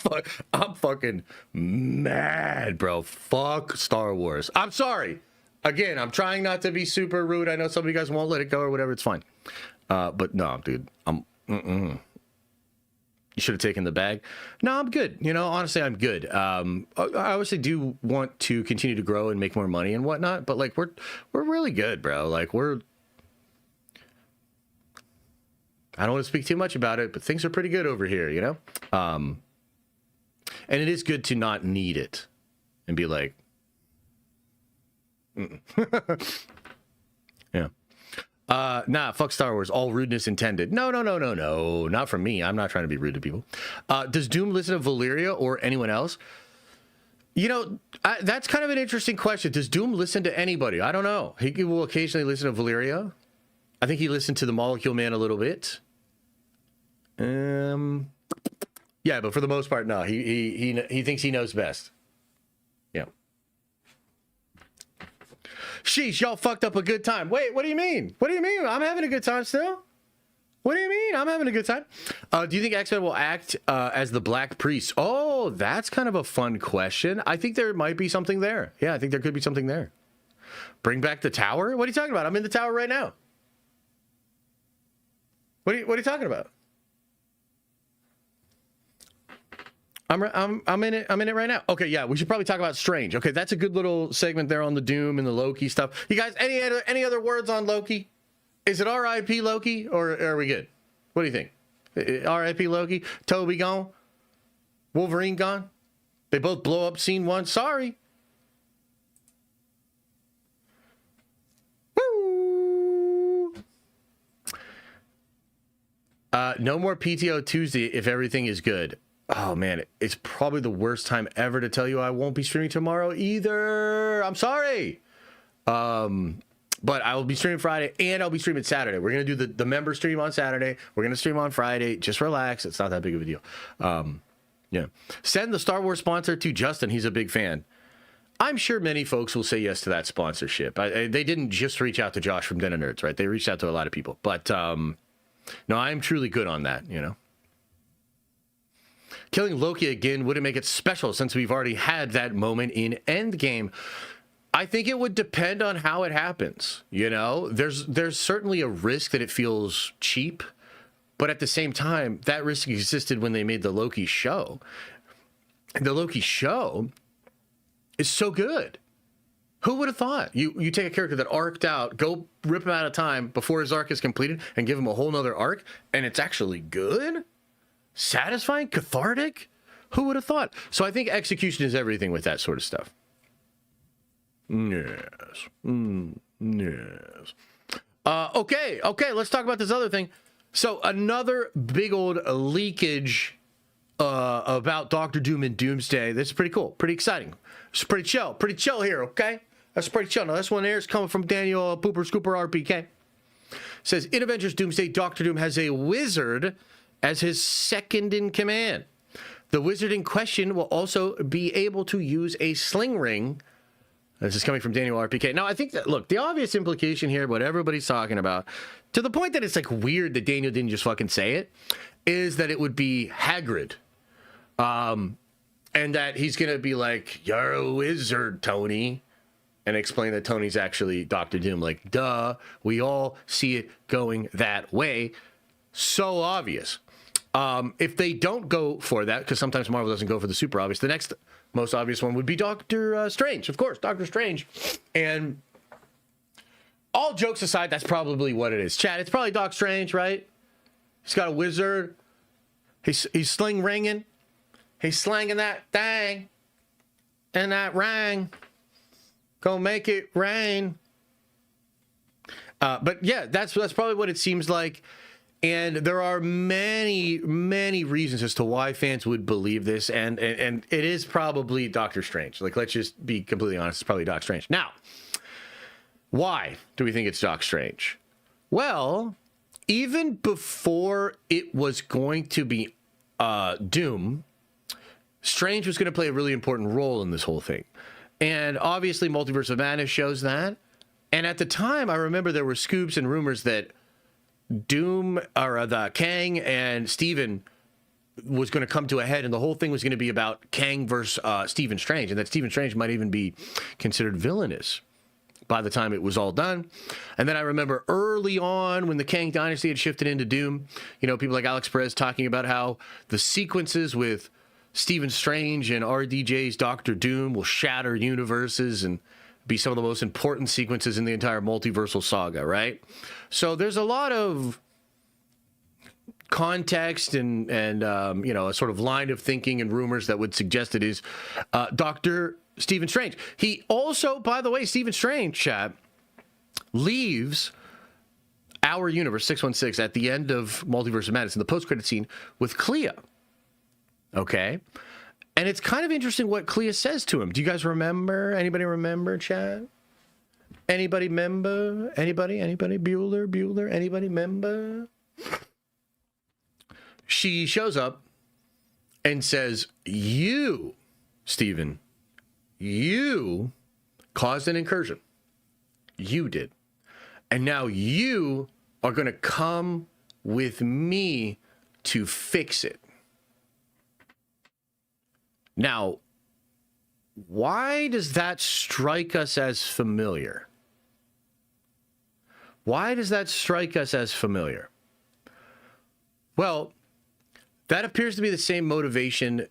fucking mad, bro. Fuck Star Wars. I'm sorry. Again, I'm trying not to be super rude. I know some of you guys won't let it go or whatever. It's fine. But no, dude, you should have taken the bag. No, I'm good. You know, honestly, I'm good. I obviously do want to continue to grow and make more money and whatnot, but like, we're really good, bro. Like, I don't want to speak too much about it, but things are pretty good over here, you know? And it is good to not need it and be like, yeah. Nah, fuck Star Wars. All rudeness intended. No. Not from me. I'm not trying to be rude to people. Does Doom listen to Valeria or anyone else? You know, that's kind of an interesting question. Does Doom listen to anybody? I don't know. He will occasionally listen to Valeria. I think he listened to the Molecule Man a little bit. Yeah, but for the most part, no. He thinks he knows best. Yeah. Sheesh, y'all fucked up a good time. Wait, what do you mean? What do you mean? I'm having a good time still. What do you mean? I'm having a good time. Do you think X-Men will act as the Black Priest? Oh, that's kind of a fun question. I think there might be something there. Yeah, I think there could be something there. Bring back the tower? What are you talking about? I'm in the tower right now. What are you talking about? I'm in it. I'm in it right now. Okay, yeah, we should probably talk about Strange. Okay, that's a good little segment there on the Doom and the Loki stuff. You guys, any other words on Loki? Is it R.I.P. Loki, or are we good? What do you think? R.I.P. Loki? Toby gone? Wolverine gone? They both blow up scene one. Sorry. Woo! No more PTO Tuesday if everything is good. Oh, man, it's probably the worst time ever to tell you I won't be streaming tomorrow either. I'm sorry. But I will be streaming Friday, and I'll be streaming Saturday. We're going to do the member stream on Saturday. We're going to stream on Friday. Just relax. It's not that big of a deal. Yeah. Send the Star Wars sponsor to Justin. He's a big fan. I'm sure many folks will say yes to that sponsorship. They didn't just reach out to Josh from Den of Nerds, right? They reached out to a lot of people. But no, I'm truly good on that, you know. Killing Loki again wouldn't make it special since we've already had that moment in Endgame. I think it would depend on how it happens. You know, there's certainly a risk that it feels cheap, but at the same time, that risk existed when they made the Loki show. And the Loki show is so good. Who would have thought? You take a character that arced out, go rip him out of time before his arc is completed, and give him a whole nother arc, and it's actually good? Satisfying? Cathartic? Who would have thought? So I think execution is everything with that sort of stuff. Yes. Yes. Okay, let's talk about this other thing. So another big old leakage about Doctor Doom and Doomsday. That's pretty cool, pretty exciting. It's pretty chill here, okay? That's pretty chill. Now this one here is coming from Daniel Pooper Scooper RPK. Says, in Avengers Doomsday, Doctor Doom has a wizard as his second in command. The wizard in question will also be able to use a sling ring. This is coming from Daniel RPK. Now, I think that, look, the obvious implication here, what everybody's talking about, to the point that it's like weird that Daniel didn't just fucking say it, is that it would be Hagrid. And that he's going to be like, you're a wizard, Tony. And explain that Tony's actually Doctor Doom. Like, duh, we all see it going that way. So obvious. If they don't go for that, because sometimes Marvel doesn't go for the super obvious, the next most obvious one would be Doctor Strange. Of course, Doctor Strange. And all jokes aside, that's probably what it is. Chad, it's probably Doc Strange, right? He's got a wizard. He's sling ringing. He's slanging that thing. And that rang. Go make it rain. But yeah, that's probably what it seems like. And there are many, many reasons as to why fans would believe this. And it is probably Doctor Strange. Like, let's just be completely honest. It's probably Doc Strange. Now, why do we think it's Doc Strange? Well, even before it was going to be Doom, Strange was going to play a really important role in this whole thing. And obviously, Multiverse of Madness shows that. And at the time, I remember there were scoops and rumors that Doom, or the Kang and Stephen was going to come to a head, and the whole thing was going to be about Kang versus Stephen Strange, and that Stephen Strange might even be considered villainous by the time it was all done. And then I remember early on when the Kang dynasty had shifted into Doom, you know, people like Alex Perez talking about how the sequences with Stephen Strange and RDJ's Doctor Doom will shatter universes and be some of the most important sequences in the entire multiversal saga, right? So there's a lot of context and you know, a sort of line of thinking and rumors that would suggest it is Dr. Stephen Strange. He also, by the way, Stephen Strange, chat, leaves our universe, 616, at the end of Multiverse of Madness in the post-credit scene with Clea. Okay? And it's kind of interesting what Clea says to him. Do you guys remember? Anybody remember, chat? Anybody member? Anybody? Bueller? Anybody member? She shows up and says, you, Stephen, you caused an incursion. You did. And now you are going to come with me to fix it. Now, why does that strike us as familiar? Why does that strike us as familiar? Well, that appears to be the same motivation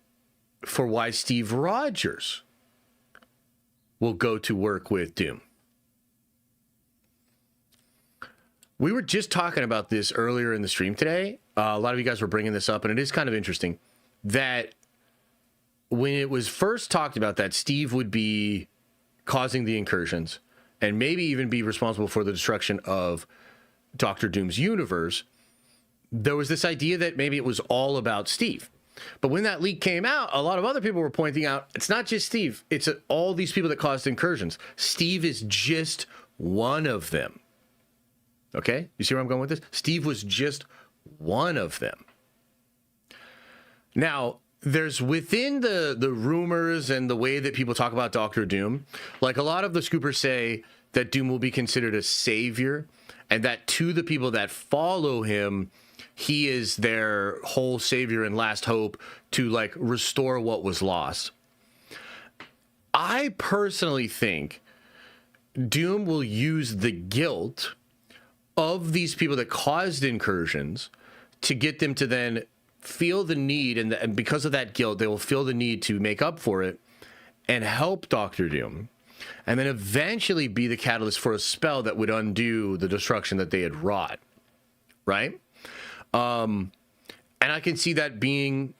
for why Steve Rogers will go to work with Doom. We were just talking about this earlier in the stream today. A lot of you guys were bringing this up, and it is kind of interesting that when it was first talked about that Steve would be causing the incursions and maybe even be responsible for the destruction of Doctor Doom's universe, there was this idea that maybe it was all about Steve. But when that leak came out, a lot of other people were pointing out, it's not just Steve. It's all these people that caused incursions. Steve is just one of them. Okay? You see where I'm going with this? Steve was just one of them. Now, there's within the rumors and the way that people talk about Doctor Doom, like a lot of the scoopers say that Doom will be considered a savior and that to the people that follow him, he is their whole savior and last hope to like restore what was lost. I personally think Doom will use the guilt of these people that caused incursions to get them to then feel the need, and because of that guilt, they will feel the need to make up for it and help Doctor Doom, and then eventually be the catalyst for a spell that would undo the destruction that they had wrought, right? And I can see that being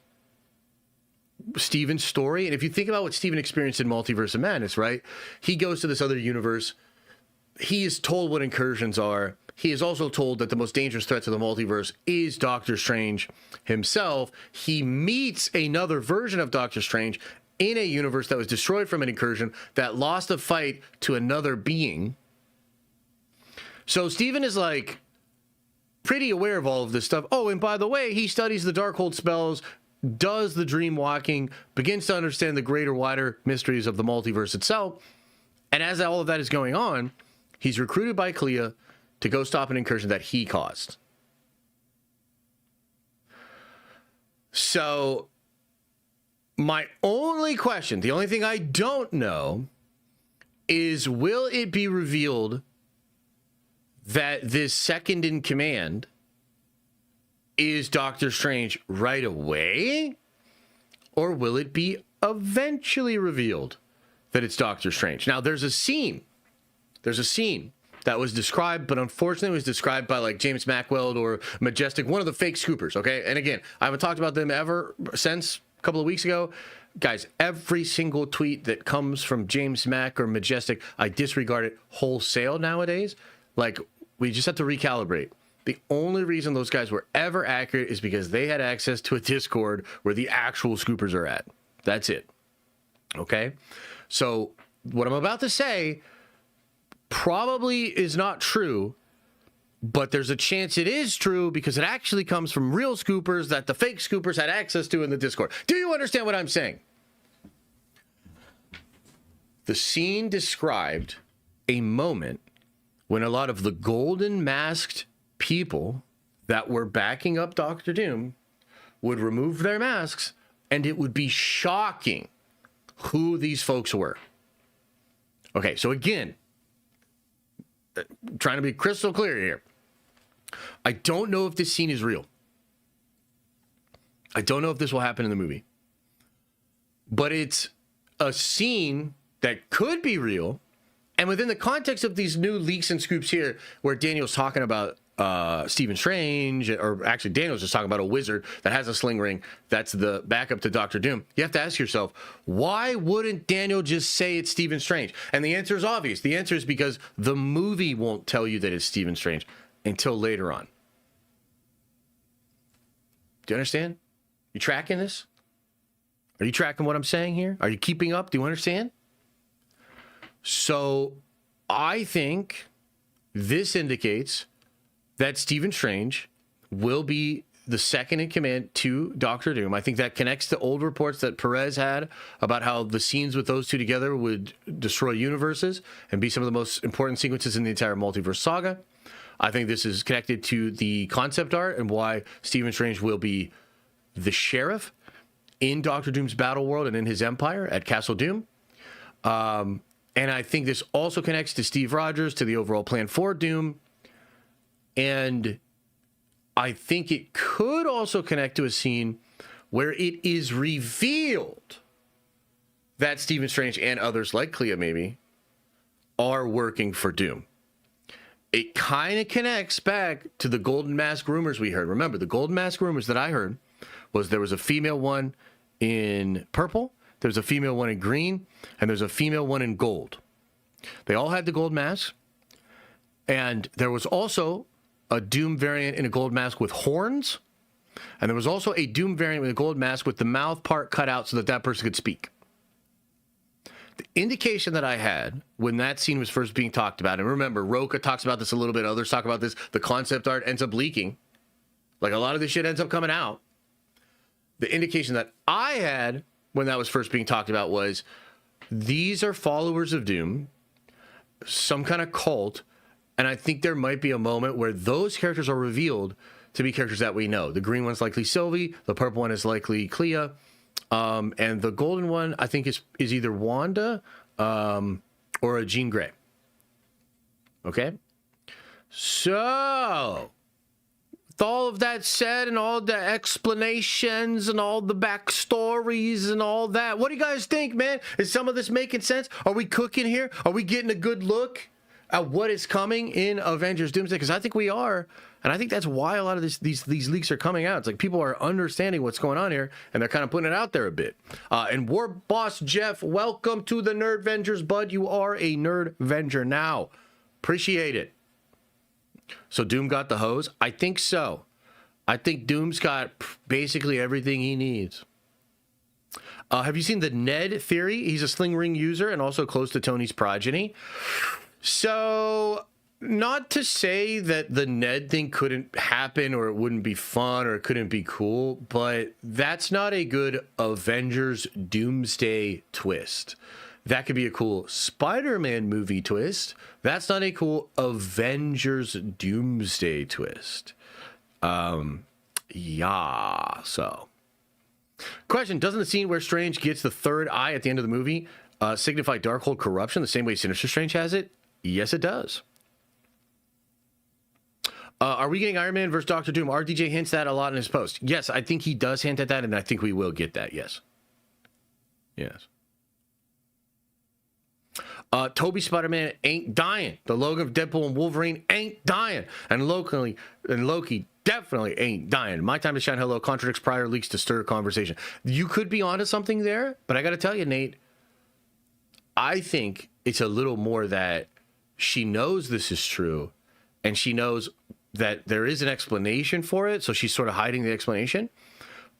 Stephen's story. And if you think about what Stephen experienced in Multiverse of Madness, right? He goes to this other universe. He is told what incursions are. He is also told that the most dangerous threat to the multiverse is Doctor Strange himself. He meets another version of Doctor Strange in a universe that was destroyed from an incursion that lost a fight to another being. So Stephen is like pretty aware of all of this stuff. Oh, and by the way, he studies the Darkhold spells, does the dream walking, begins to understand the greater, wider mysteries of the multiverse itself. And as all of that is going on, he's recruited by Clea to go stop an incursion that he caused. So my only question, the only thing I don't know, is will it be revealed that this second in command is Doctor Strange right away? Or will it be eventually revealed that it's Doctor Strange? Now, there's a scene that was described, but unfortunately it was described by like James Mackwell or Majestic, one of the fake scoopers, okay? And again, I haven't talked about them ever since a couple of weeks ago. Guys, every single tweet that comes from James Mack or Majestic, I disregard it wholesale nowadays. Like, we just have to recalibrate. The only reason those guys were ever accurate is because they had access to a Discord where the actual scoopers are at. That's it. Okay? So what I'm about to say probably is not true, but there's a chance it is true because it actually comes from real scoopers that the fake scoopers had access to in the Discord. Do you understand what I'm saying? The scene described a moment when a lot of the golden masked people that were backing up Doctor Doom would remove their masks, and it would be shocking who these folks were. Okay, so again, trying to be crystal clear here. I don't know if this scene is real. I don't know if this will happen in the movie. But it's a scene that could be real. And within the context of these new leaks and scoops here, where Daniel's talking about Stephen Strange, or actually Daniel's just talking about a wizard that has a sling ring that's the backup to Doctor Doom, you have to ask yourself, why wouldn't Daniel just say it's Stephen Strange? And the answer is obvious. The answer is because the movie won't tell you that it's Stephen Strange until later on. Do you understand? You tracking this? Are you tracking what I'm saying here? Are you keeping up? Do you understand? So I think this indicates that Stephen Strange will be the second in command to Doctor Doom. I think that connects to old reports that Perez had about how the scenes with those two together would destroy universes and be some of the most important sequences in the entire Multiverse Saga. I think this is connected to the concept art and why Stephen Strange will be the sheriff in Doctor Doom's battle world and in his empire at Castle Doom. And I think this also connects to Steve Rogers, to the overall plan for Doom. And I think it could also connect to a scene where it is revealed that Stephen Strange and others like Clea maybe are working for Doom. It kind of connects back to the Golden Mask rumors we heard. Remember, the Golden Mask rumors that I heard was there was a female one in purple, there's a female one in green, and there's a female one in gold. They all had the gold mask, and there was also a Doom variant in a gold mask with horns, and there was also a Doom variant with a gold mask with the mouth part cut out so that that person could speak. The indication that I had when that scene was first being talked about, and remember, Roka talks about this a little bit, others talk about this, the concept art ends up leaking. Like, a lot of this shit ends up coming out. The indication that I had when that was first being talked about was these are followers of Doom, some kind of cult, and I think there might be a moment where those characters are revealed to be characters that we know. The green one's likely Sylvie, the purple one is likely Clea, and the golden one I think is either Wanda or a Jean Grey. Okay? So, with all of that said and all the explanations and all the backstories and all that, what do you guys think, man? Is some of this making sense? Are we cooking here? Are we getting a good look at what is coming in Avengers Doomsday? Because I think we are, and I think that's why a lot of these leaks are coming out. It's like people are understanding what's going on here, and they're kind of putting it out there a bit. And War Boss Jeff, welcome to the Nerd Vengers, bud. You are a Nerd Venger now. Appreciate it. So Doom got the hose? I think so. I think Doom's got basically everything he needs. Have you seen the Ned theory? He's a sling ring user and also close to Tony's progeny. So, not to say that the Ned thing couldn't happen or it wouldn't be fun or it couldn't be cool, but that's not a good Avengers Doomsday twist. That could be a cool Spider-Man movie twist. That's not a cool Avengers Doomsday twist. Yeah, so. Question, doesn't the scene where Strange gets the third eye at the end of the movie signify Darkhold corruption the same way Sinister Strange has it? Yes, it does. Are we getting Iron Man versus Doctor Doom? RDJ hints that a lot in his post. Yes, I think he does hint at that, and I think we will get that. Yes. Yes. Toby Spider-Man ain't dying. The Logan of Deadpool and Wolverine ain't dying. And Loki definitely ain't dying. My Time to Shine Hello contradicts prior leaks to stir conversation. You could be onto something there, but I got to tell you, Nate, I think it's a little more that she knows this is true, and she knows that there is an explanation for it, so she's sort of hiding the explanation,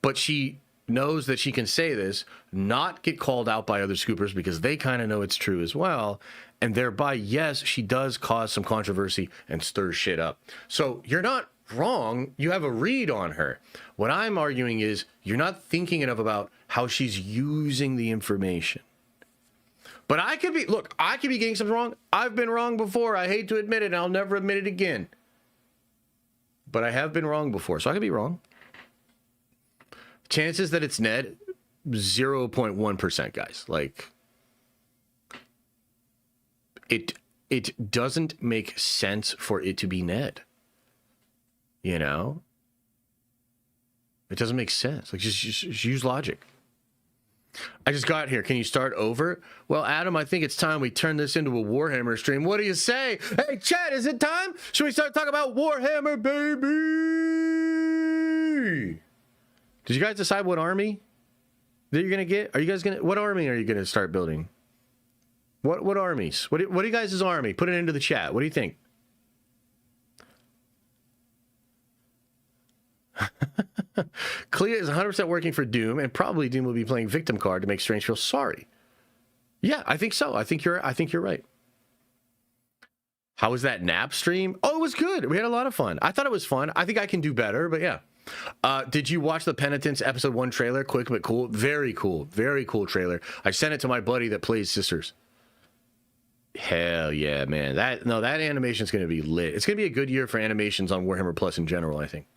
but she knows that she can say this, not get called out by other scoopers because they kind of know it's true as well, and thereby, yes, she does cause some controversy and stir shit up. So you're not wrong. You have a read on her. What I'm arguing is you're not thinking enough about how she's using the information. But I could be getting something wrong. I've been wrong before. I hate to admit it, and I'll never admit it again. But I have been wrong before, so I could be wrong. Chances that it's Ned, 0.1%, guys. Like, it doesn't make sense for it to be Ned. You know? It doesn't make sense. Like, just use logic. I just got here. Can you start over? Well, Adam, I think it's time we turn this into a Warhammer stream. What do you say? Hey, chat, is it time? Should we start talking about Warhammer, baby? Did you guys decide what army that you're going to get? Are you guys going to... What army are you going to start building? What armies? What are you guys' army? Put it into the chat. What do you think? Clea is 100% working for Doom, and probably Doom will be playing victim card to make Strange feel sorry. Yeah, I think so. I think you're right. How was that nap stream? Oh, it was good. We had a lot of fun. I thought it was fun. I think I can do better, but yeah. Did you watch the Penitence episode 1 trailer? Quick but cool. Very cool. Very cool trailer. I sent it to my buddy that plays Sisters. Hell yeah, man. That animation is going to be lit. It's going to be a good year for animations on Warhammer Plus in general, I think.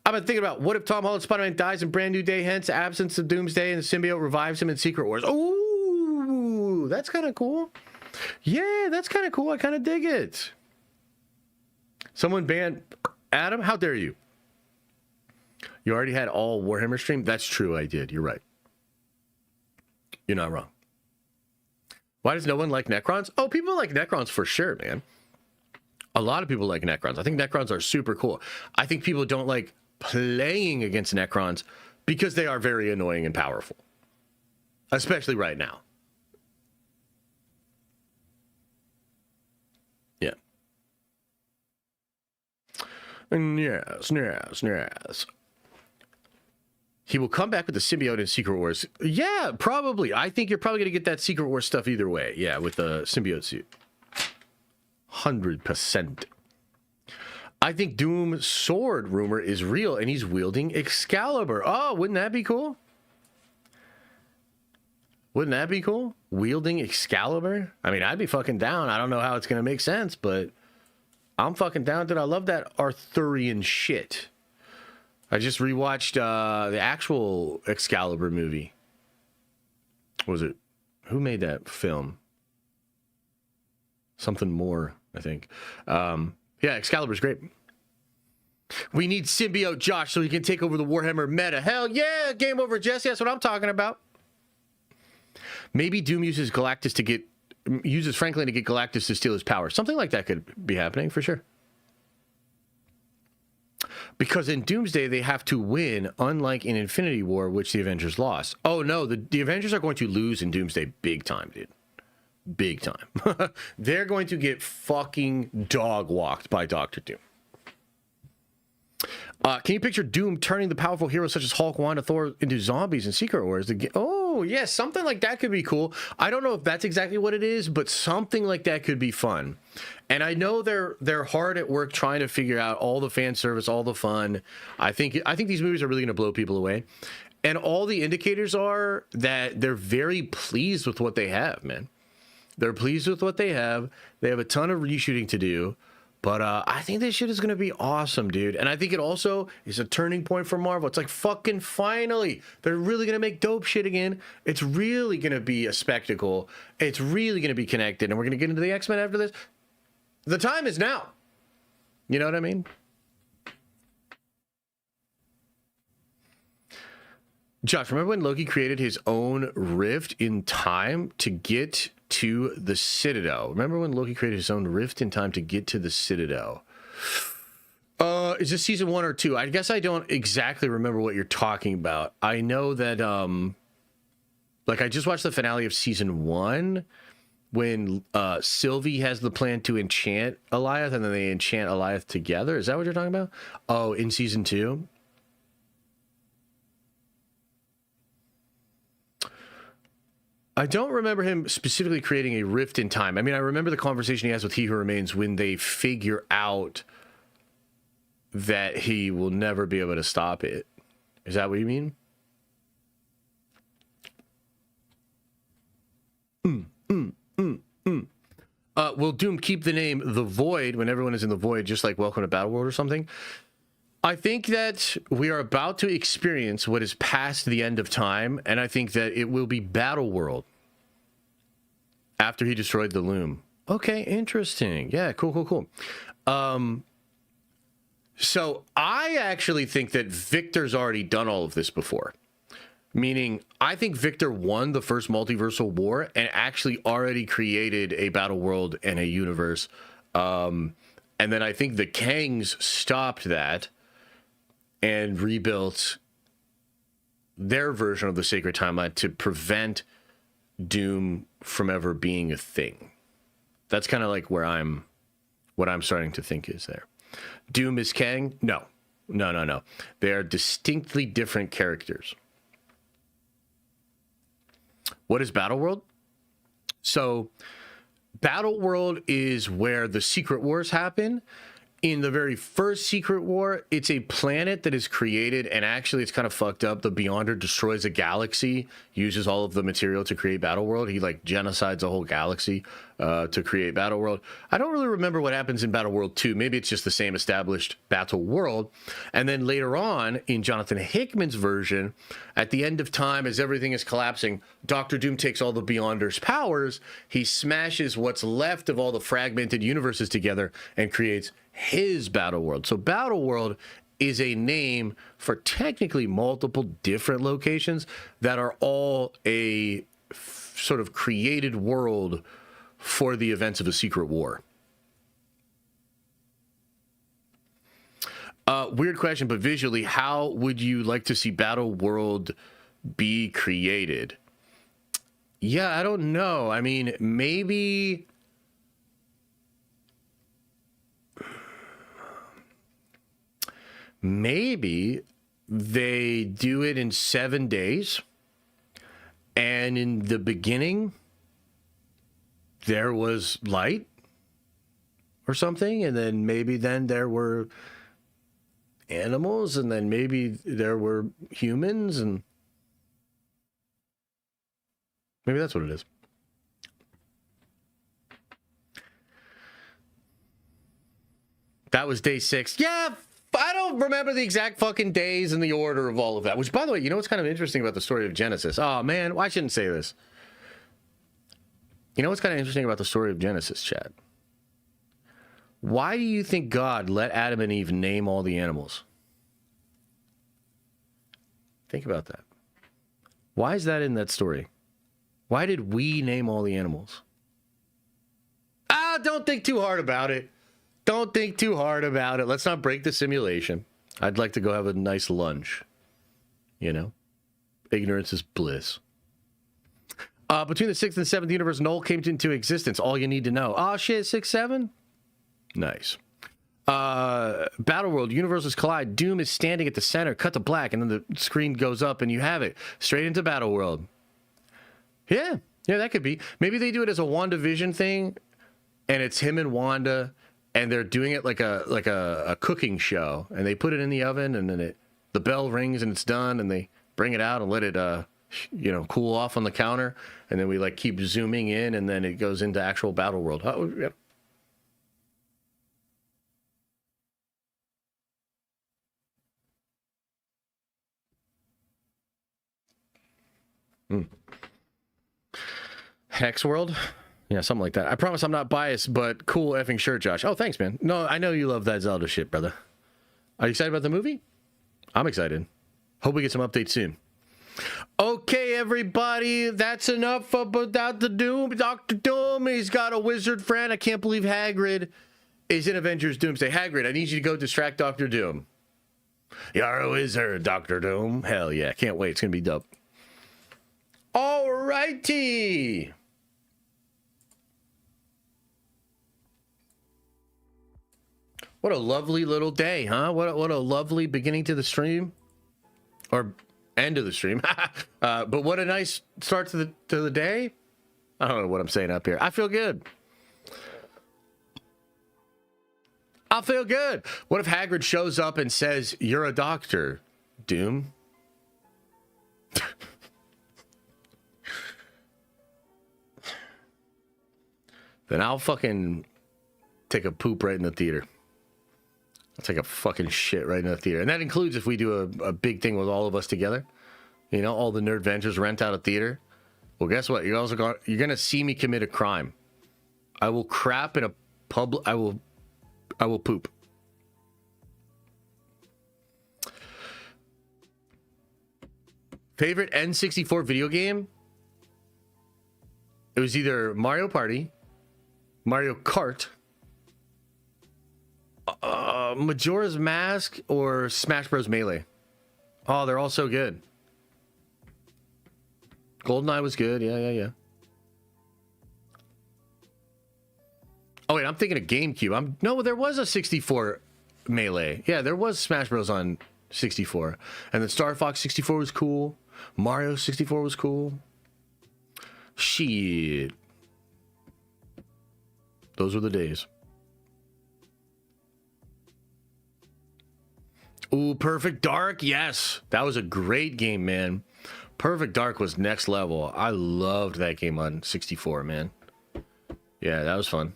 I've been thinking about what if Tom Holland Spider-Man dies in Brand New Day, hence absence of Doomsday, and the symbiote revives him in Secret Wars. Ooh, that's kind of cool. Yeah, that's kind of cool. I kind of dig it. Someone banned Adam. How dare you? You already had all Warhammer stream? That's true, I did. You're right. You're not wrong. Why does no one like Necrons? Oh, people like Necrons for sure, man. A lot of people like Necrons. I think Necrons are super cool. I think people don't like playing against Necrons because they are very annoying and powerful. Especially right now. Yeah. Yes. He will come back with the symbiote in Secret Wars. Yeah, probably. I think you're probably going to get that Secret Wars stuff either way. Yeah, with the symbiote suit. 100%. I think Doom's sword rumor is real, and he's wielding Excalibur. Oh, wouldn't that be cool? Wouldn't that be cool? Wielding Excalibur? I mean, I'd be fucking down. I don't know how it's going to make sense, but I'm fucking down, dude. I love that Arthurian shit. I just rewatched the actual Excalibur movie. What was it? Who made that film? Something more, I think. Yeah, Excalibur's great. We need symbiote Josh so he can take over the Warhammer meta. Hell yeah, game over, Jesse. That's what I'm talking about. Maybe Doom uses Franklin to get Galactus to steal his power. Something like that could be happening for sure. Because in Doomsday, they have to win, unlike in Infinity War, which the Avengers lost. Oh, no, the Avengers are going to lose in Doomsday big time, dude. Big time. They're going to get fucking dog-walked by Doctor Doom. Can you picture Doom turning the powerful heroes such as Hulk, Wanda, Thor into zombies in Secret Wars? Oh, yeah, something like that could be cool. I don't know if that's exactly what it is, but something like that could be fun. And I know they're hard at work trying to figure out all the fan service, all the fun. I think these movies are really going to blow people away. And all the indicators are that they're very pleased with what they have, man. They're pleased with what they have. They have a ton of reshooting to do. But I think this shit is going to be awesome, dude. And I think it also is a turning point for Marvel. It's like, fucking finally, they're really going to make dope shit again. It's really going to be a spectacle. It's really going to be connected. And we're going to get into the X-Men after this. The time is now. You know what I mean? Josh, remember when Loki created his own rift in time to get to the Citadel? Remember when Loki created his own rift in time to get to the Citadel? Is this season 1 or 2? I guess I don't exactly remember what you're talking about. I know that, like, I just watched the finale of season 1 when Sylvie has the plan to enchant Eliath, and then they enchant Eliath together. Is that what you're talking about? Oh, in season 2? I don't remember him specifically creating a rift in time. I mean, I remember the conversation he has with He Who Remains when they figure out that he will never be able to stop it. Is that what you mean? Will Doom keep the name The Void when everyone is in the Void, just like Welcome to Battleworld or something? I think that we are about to experience what is past the end of time, and I think that it will be Battleworld after he destroyed the Loom. Okay, interesting. Yeah, cool. So I actually think that Victor's already done all of this before. Meaning, I think Victor won the first multiversal war and actually already created a battle world and a universe. And then I think the Kangs stopped that and rebuilt their version of the sacred timeline to prevent Doom from ever being a thing. That's kind of like what I'm starting to think is there. Doom is Kang? No. They are distinctly different characters. What is Battleworld? So, Battleworld is where the Secret Wars happen. In the very first Secret War, it's a planet that is created, and actually it's kind of fucked up. The Beyonder destroys a galaxy, uses all of the material to create Battleworld. He, like, genocides a whole galaxy to create Battleworld. I don't really remember what happens in Battleworld 2. Maybe it's just the same established Battleworld. And then later on, in Jonathan Hickman's version, at the end of time, as everything is collapsing, Doctor Doom takes all the Beyonder's powers, he smashes what's left of all the fragmented universes together and creates his Battleworld. So Battleworld is a name for technically multiple different locations that are all a sort of created world for the events of a secret war. Weird question, but visually, how would you like to see Battleworld be created? Yeah, I don't know. I mean, maybe they do it in 7 days, and in the beginning there was light or something, and then maybe then there were animals, and then maybe there were humans, and maybe that's what it is. That was day 6. Yeah, I don't remember the exact fucking days and the order of all of that. Which, by the way, you know what's kind of interesting about the story of Genesis? Oh, man, I shouldn't say this. You know what's kind of interesting about the story of Genesis, Chad? Why do you think God let Adam and Eve name all the animals? Think about that. Why is that in that story? Why did we name all the animals? Don't think too hard about it. Don't think too hard about it. Let's not break the simulation. I'd like to go have a nice lunch. You know? Ignorance is bliss. Between the 6th and 7th universe, Null came into existence. All you need to know. Oh, shit, 6, 7? Nice. Battleworld, universes collide. Doom is standing at the center. Cut to black, and then the screen goes up, and you have it. Straight into Battleworld. Yeah, that could be. Maybe they do it as a WandaVision thing, and it's him and Wanda, and they're doing it like a cooking show, and they put it in the oven, and then the bell rings, and it's done, and they bring it out and let it cool off on the counter, and then we like keep zooming in, and then it goes into actual Battleworld. Oh, yeah. Hex World? Yeah, something like that. I promise I'm not biased, but cool effing shirt, Josh. Oh, thanks, man. No, I know you love that Zelda shit, brother. Are you excited about the movie? I'm excited. Hope we get some updates soon. Okay, everybody, that's enough about the Doom. Dr. Doom, he's got a wizard friend. I can't believe Hagrid is in Avengers Doomsday. Hagrid, I need you to go distract Dr. Doom. You're a wizard, Dr. Doom. Hell yeah, can't wait. It's going to be dope. All righty. What a lovely little day, huh? What a lovely beginning to the stream. Or end of the stream. But what a nice start to the day. I don't know what I'm saying up here. I feel good. I feel good. What if Hagrid shows up and says, "You're a doctor, Doom"? Then I'll fucking take a poop right in the theater. I'll take a fucking shit right in the theater. And that includes if we do a big thing with all of us together. You know, all the Nerd Ventures rent out a theater. Well, guess what? You're going to see me commit a crime. I will crap in a public... I will poop. Favorite N64 video game? It was either Mario Party, Mario Kart, Majora's Mask, or Smash Bros. Melee. Oh, they're all so good. GoldenEye was good. Yeah. Oh, wait, I'm thinking of GameCube. No, there was a 64 Melee. Yeah, there was Smash Bros. On 64. And then Star Fox 64 was cool. Mario 64 was cool. Shit. Those were the days. Ooh, Perfect Dark. Yes. That was a great game, man. Perfect Dark was next level. I loved that game on 64, man. Yeah, that was fun.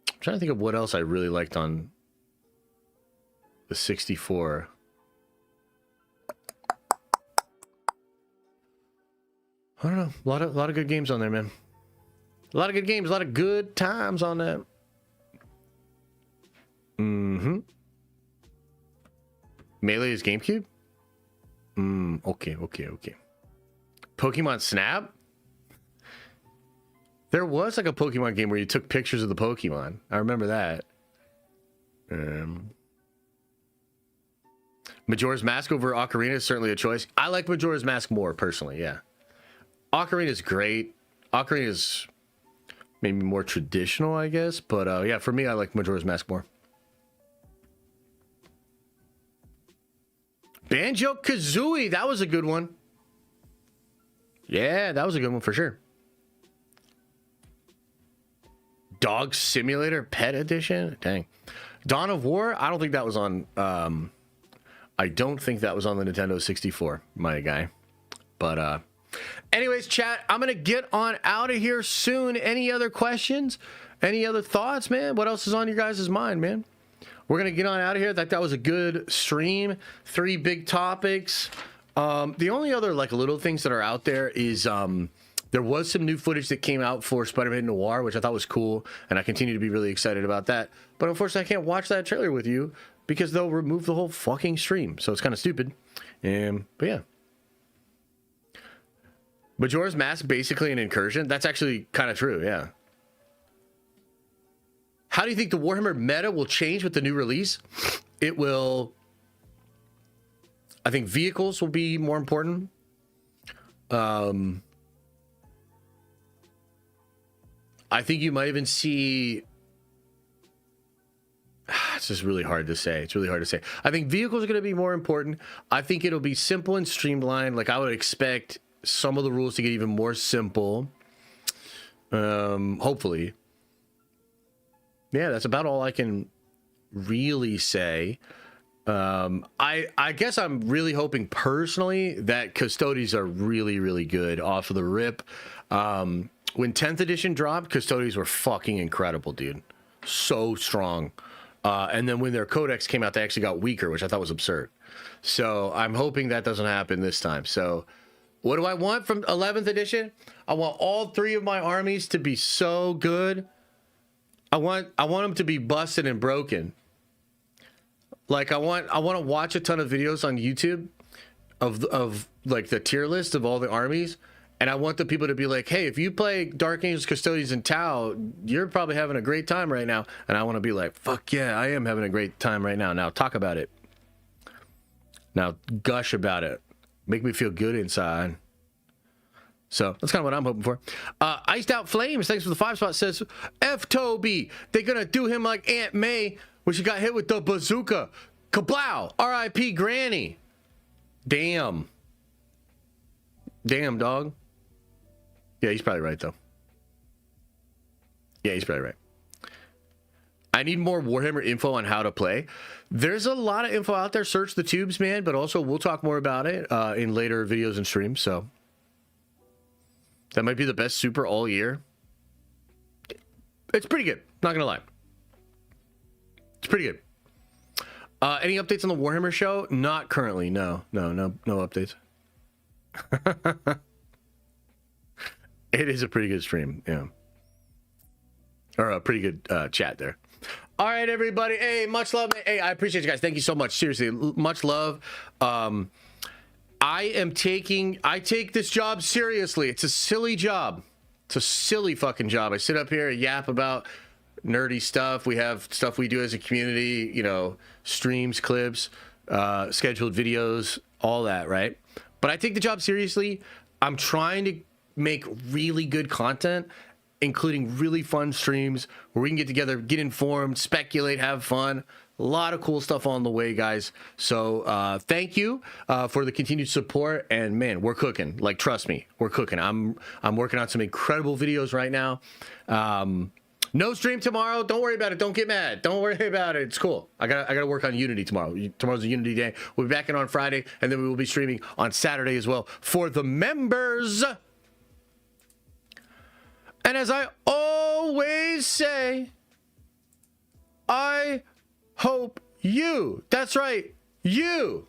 I'm trying to think of what else I really liked on the 64. I don't know. A lot of good games on there, man. A lot of good games. A lot of good times on that. Mm-hmm. Melee is GameCube? Okay. Pokemon Snap? There was like a Pokemon game where you took pictures of the Pokemon. I remember that. Majora's Mask over Ocarina is certainly a choice. I like Majora's Mask more, personally, yeah. Ocarina is great. Ocarina is maybe more traditional, I guess. But yeah, for me, I like Majora's Mask more. Banjo-Kazooie, that was a good one. Yeah, that was a good one for sure. Dog Simulator Pet Edition? Dang. Dawn of War? I don't think that was on... I don't think that was on the Nintendo 64, my guy. But, anyways, chat, I'm going to get on out of here soon. Any other questions? Any other thoughts, man? What else is on your guys' mind, man? We're going to get on out of here. That was a good stream. 3 big topics. The only other, like, little things that are out there is... there was some new footage that came out for Spider-Man Noir, which I thought was cool, and I continue to be really excited about that. But unfortunately, I can't watch that trailer with you because they'll remove the whole fucking stream. So it's kind of stupid. But yeah. Majora's Mask, basically an incursion. That's actually kind of true, yeah. How do you think the Warhammer meta will change with the new release? It will... I think vehicles will be more important. I think you might even see... It's just really hard to say. It's really hard to say. I think vehicles are going to be more important. I think it'll be simple and streamlined. Like, I would expect some of the rules to get even more simple. Hopefully. Yeah, that's about all I can really say. I guess I'm really hoping personally that Custodes are really, really good off of the rip. When 10th edition dropped, Custodes were fucking incredible, dude. So strong. And then when their codex came out, they actually got weaker, which I thought was absurd. So I'm hoping that doesn't happen this time. So What do I want from 11th edition? I want all 3 of my armies to be so good. I want them to be busted and broken. Like I want to watch a ton of videos on YouTube of like the tier list of all the armies, and I want the people to be like, hey, if you play Dark Angels, Custodians, and Tau, you're probably having a great time right now. And I want to be like, fuck yeah, I am having a great time right now. Now talk about it. Now gush about it. Make me feel good inside. So that's kind of what I'm hoping for. Iced Out Flames, thanks for the 5 spot, says, F Toby, they're going to do him like Aunt May when she got hit with the bazooka. Kablow, R.I.P. Granny. Damn. Damn, dog. Yeah, he's probably right, though. Yeah, he's probably right. I need more Warhammer info on how to play. There's a lot of info out there. Search the tubes, man, but also we'll talk more about it in later videos and streams, so that might be the best super all year. It's pretty good, not gonna lie. It's pretty good. Any updates on the Warhammer show? Not currently, no updates. It is a pretty good stream, yeah. Or a pretty good chat there. All right, everybody. Hey, much love. Hey, I appreciate you guys. Thank you so much. Seriously, much love. I take this job seriously. It's a silly job. It's a silly fucking job. I sit up here and yap about nerdy stuff. We have stuff we do as a community, you know, streams, clips, scheduled videos, all that, right? But I take the job seriously. I'm trying to make really good content, including really fun streams where we can get together, get informed, speculate, have fun. A lot of cool stuff on the way, guys. So thank you for the continued support. And man, we're cooking. Like, trust me, we're cooking. I'm working on some incredible videos right now. No stream tomorrow. Don't worry about it. Don't get mad. Don't worry about it. It's cool. I gotta work on Unity tomorrow. Tomorrow's a Unity day. We'll be back in on Friday, and then we will be streaming on Saturday as well for the members. And as I always say, I hope you, that's right, you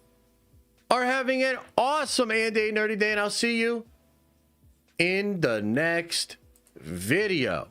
are having an awesome and a nerdy day, and I'll see you in the next video.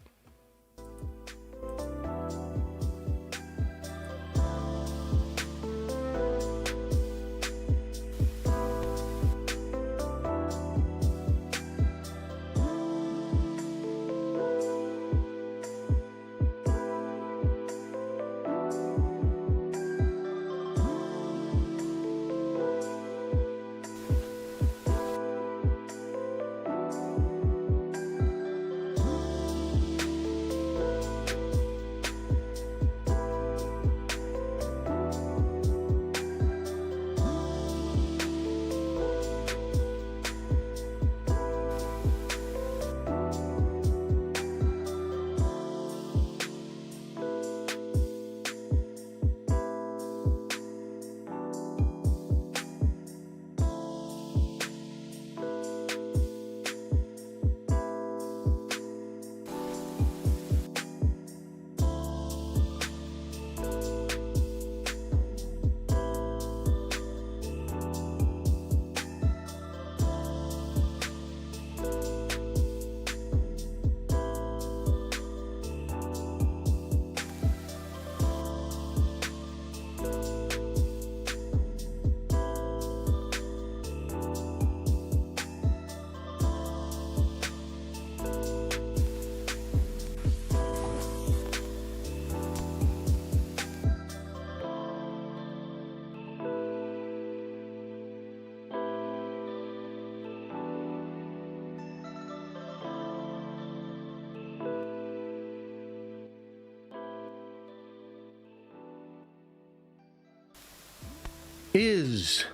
Is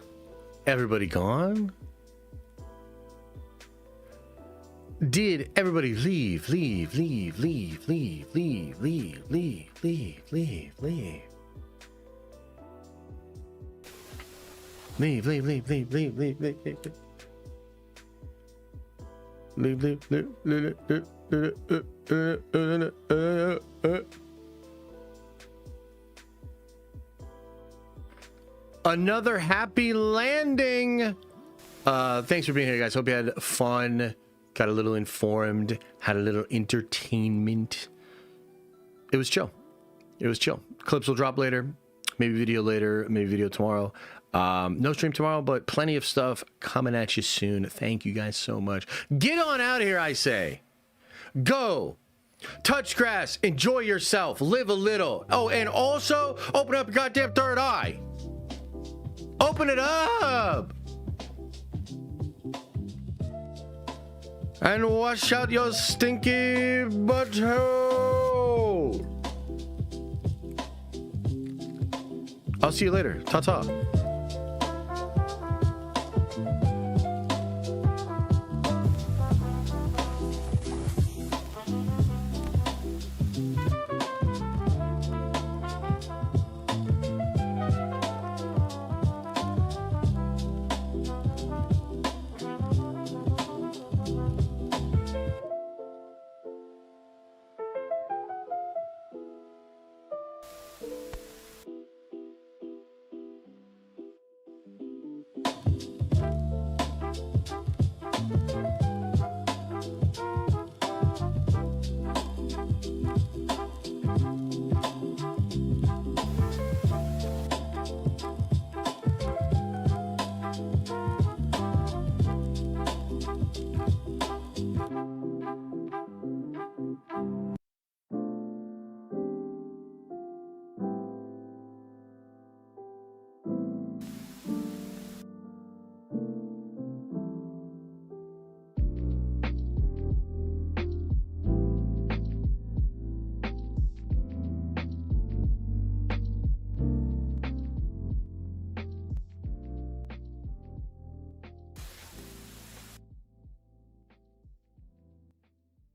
everybody gone? Did everybody leave? Leave. Another happy landing. Thanks for being here, guys. Hope you had fun, got a little informed, had a little entertainment. It was chill. It was chill. Clips will drop later, maybe video later, maybe video tomorrow. No stream tomorrow, but plenty of stuff coming at you soon. Thank you guys so much. Get on out of here, I say. Go. Touch grass. Enjoy yourself. Live a little. Oh, and also open up your goddamn third eye. Open it up. And wash out your stinky butthole. I'll see you later. Ta-ta.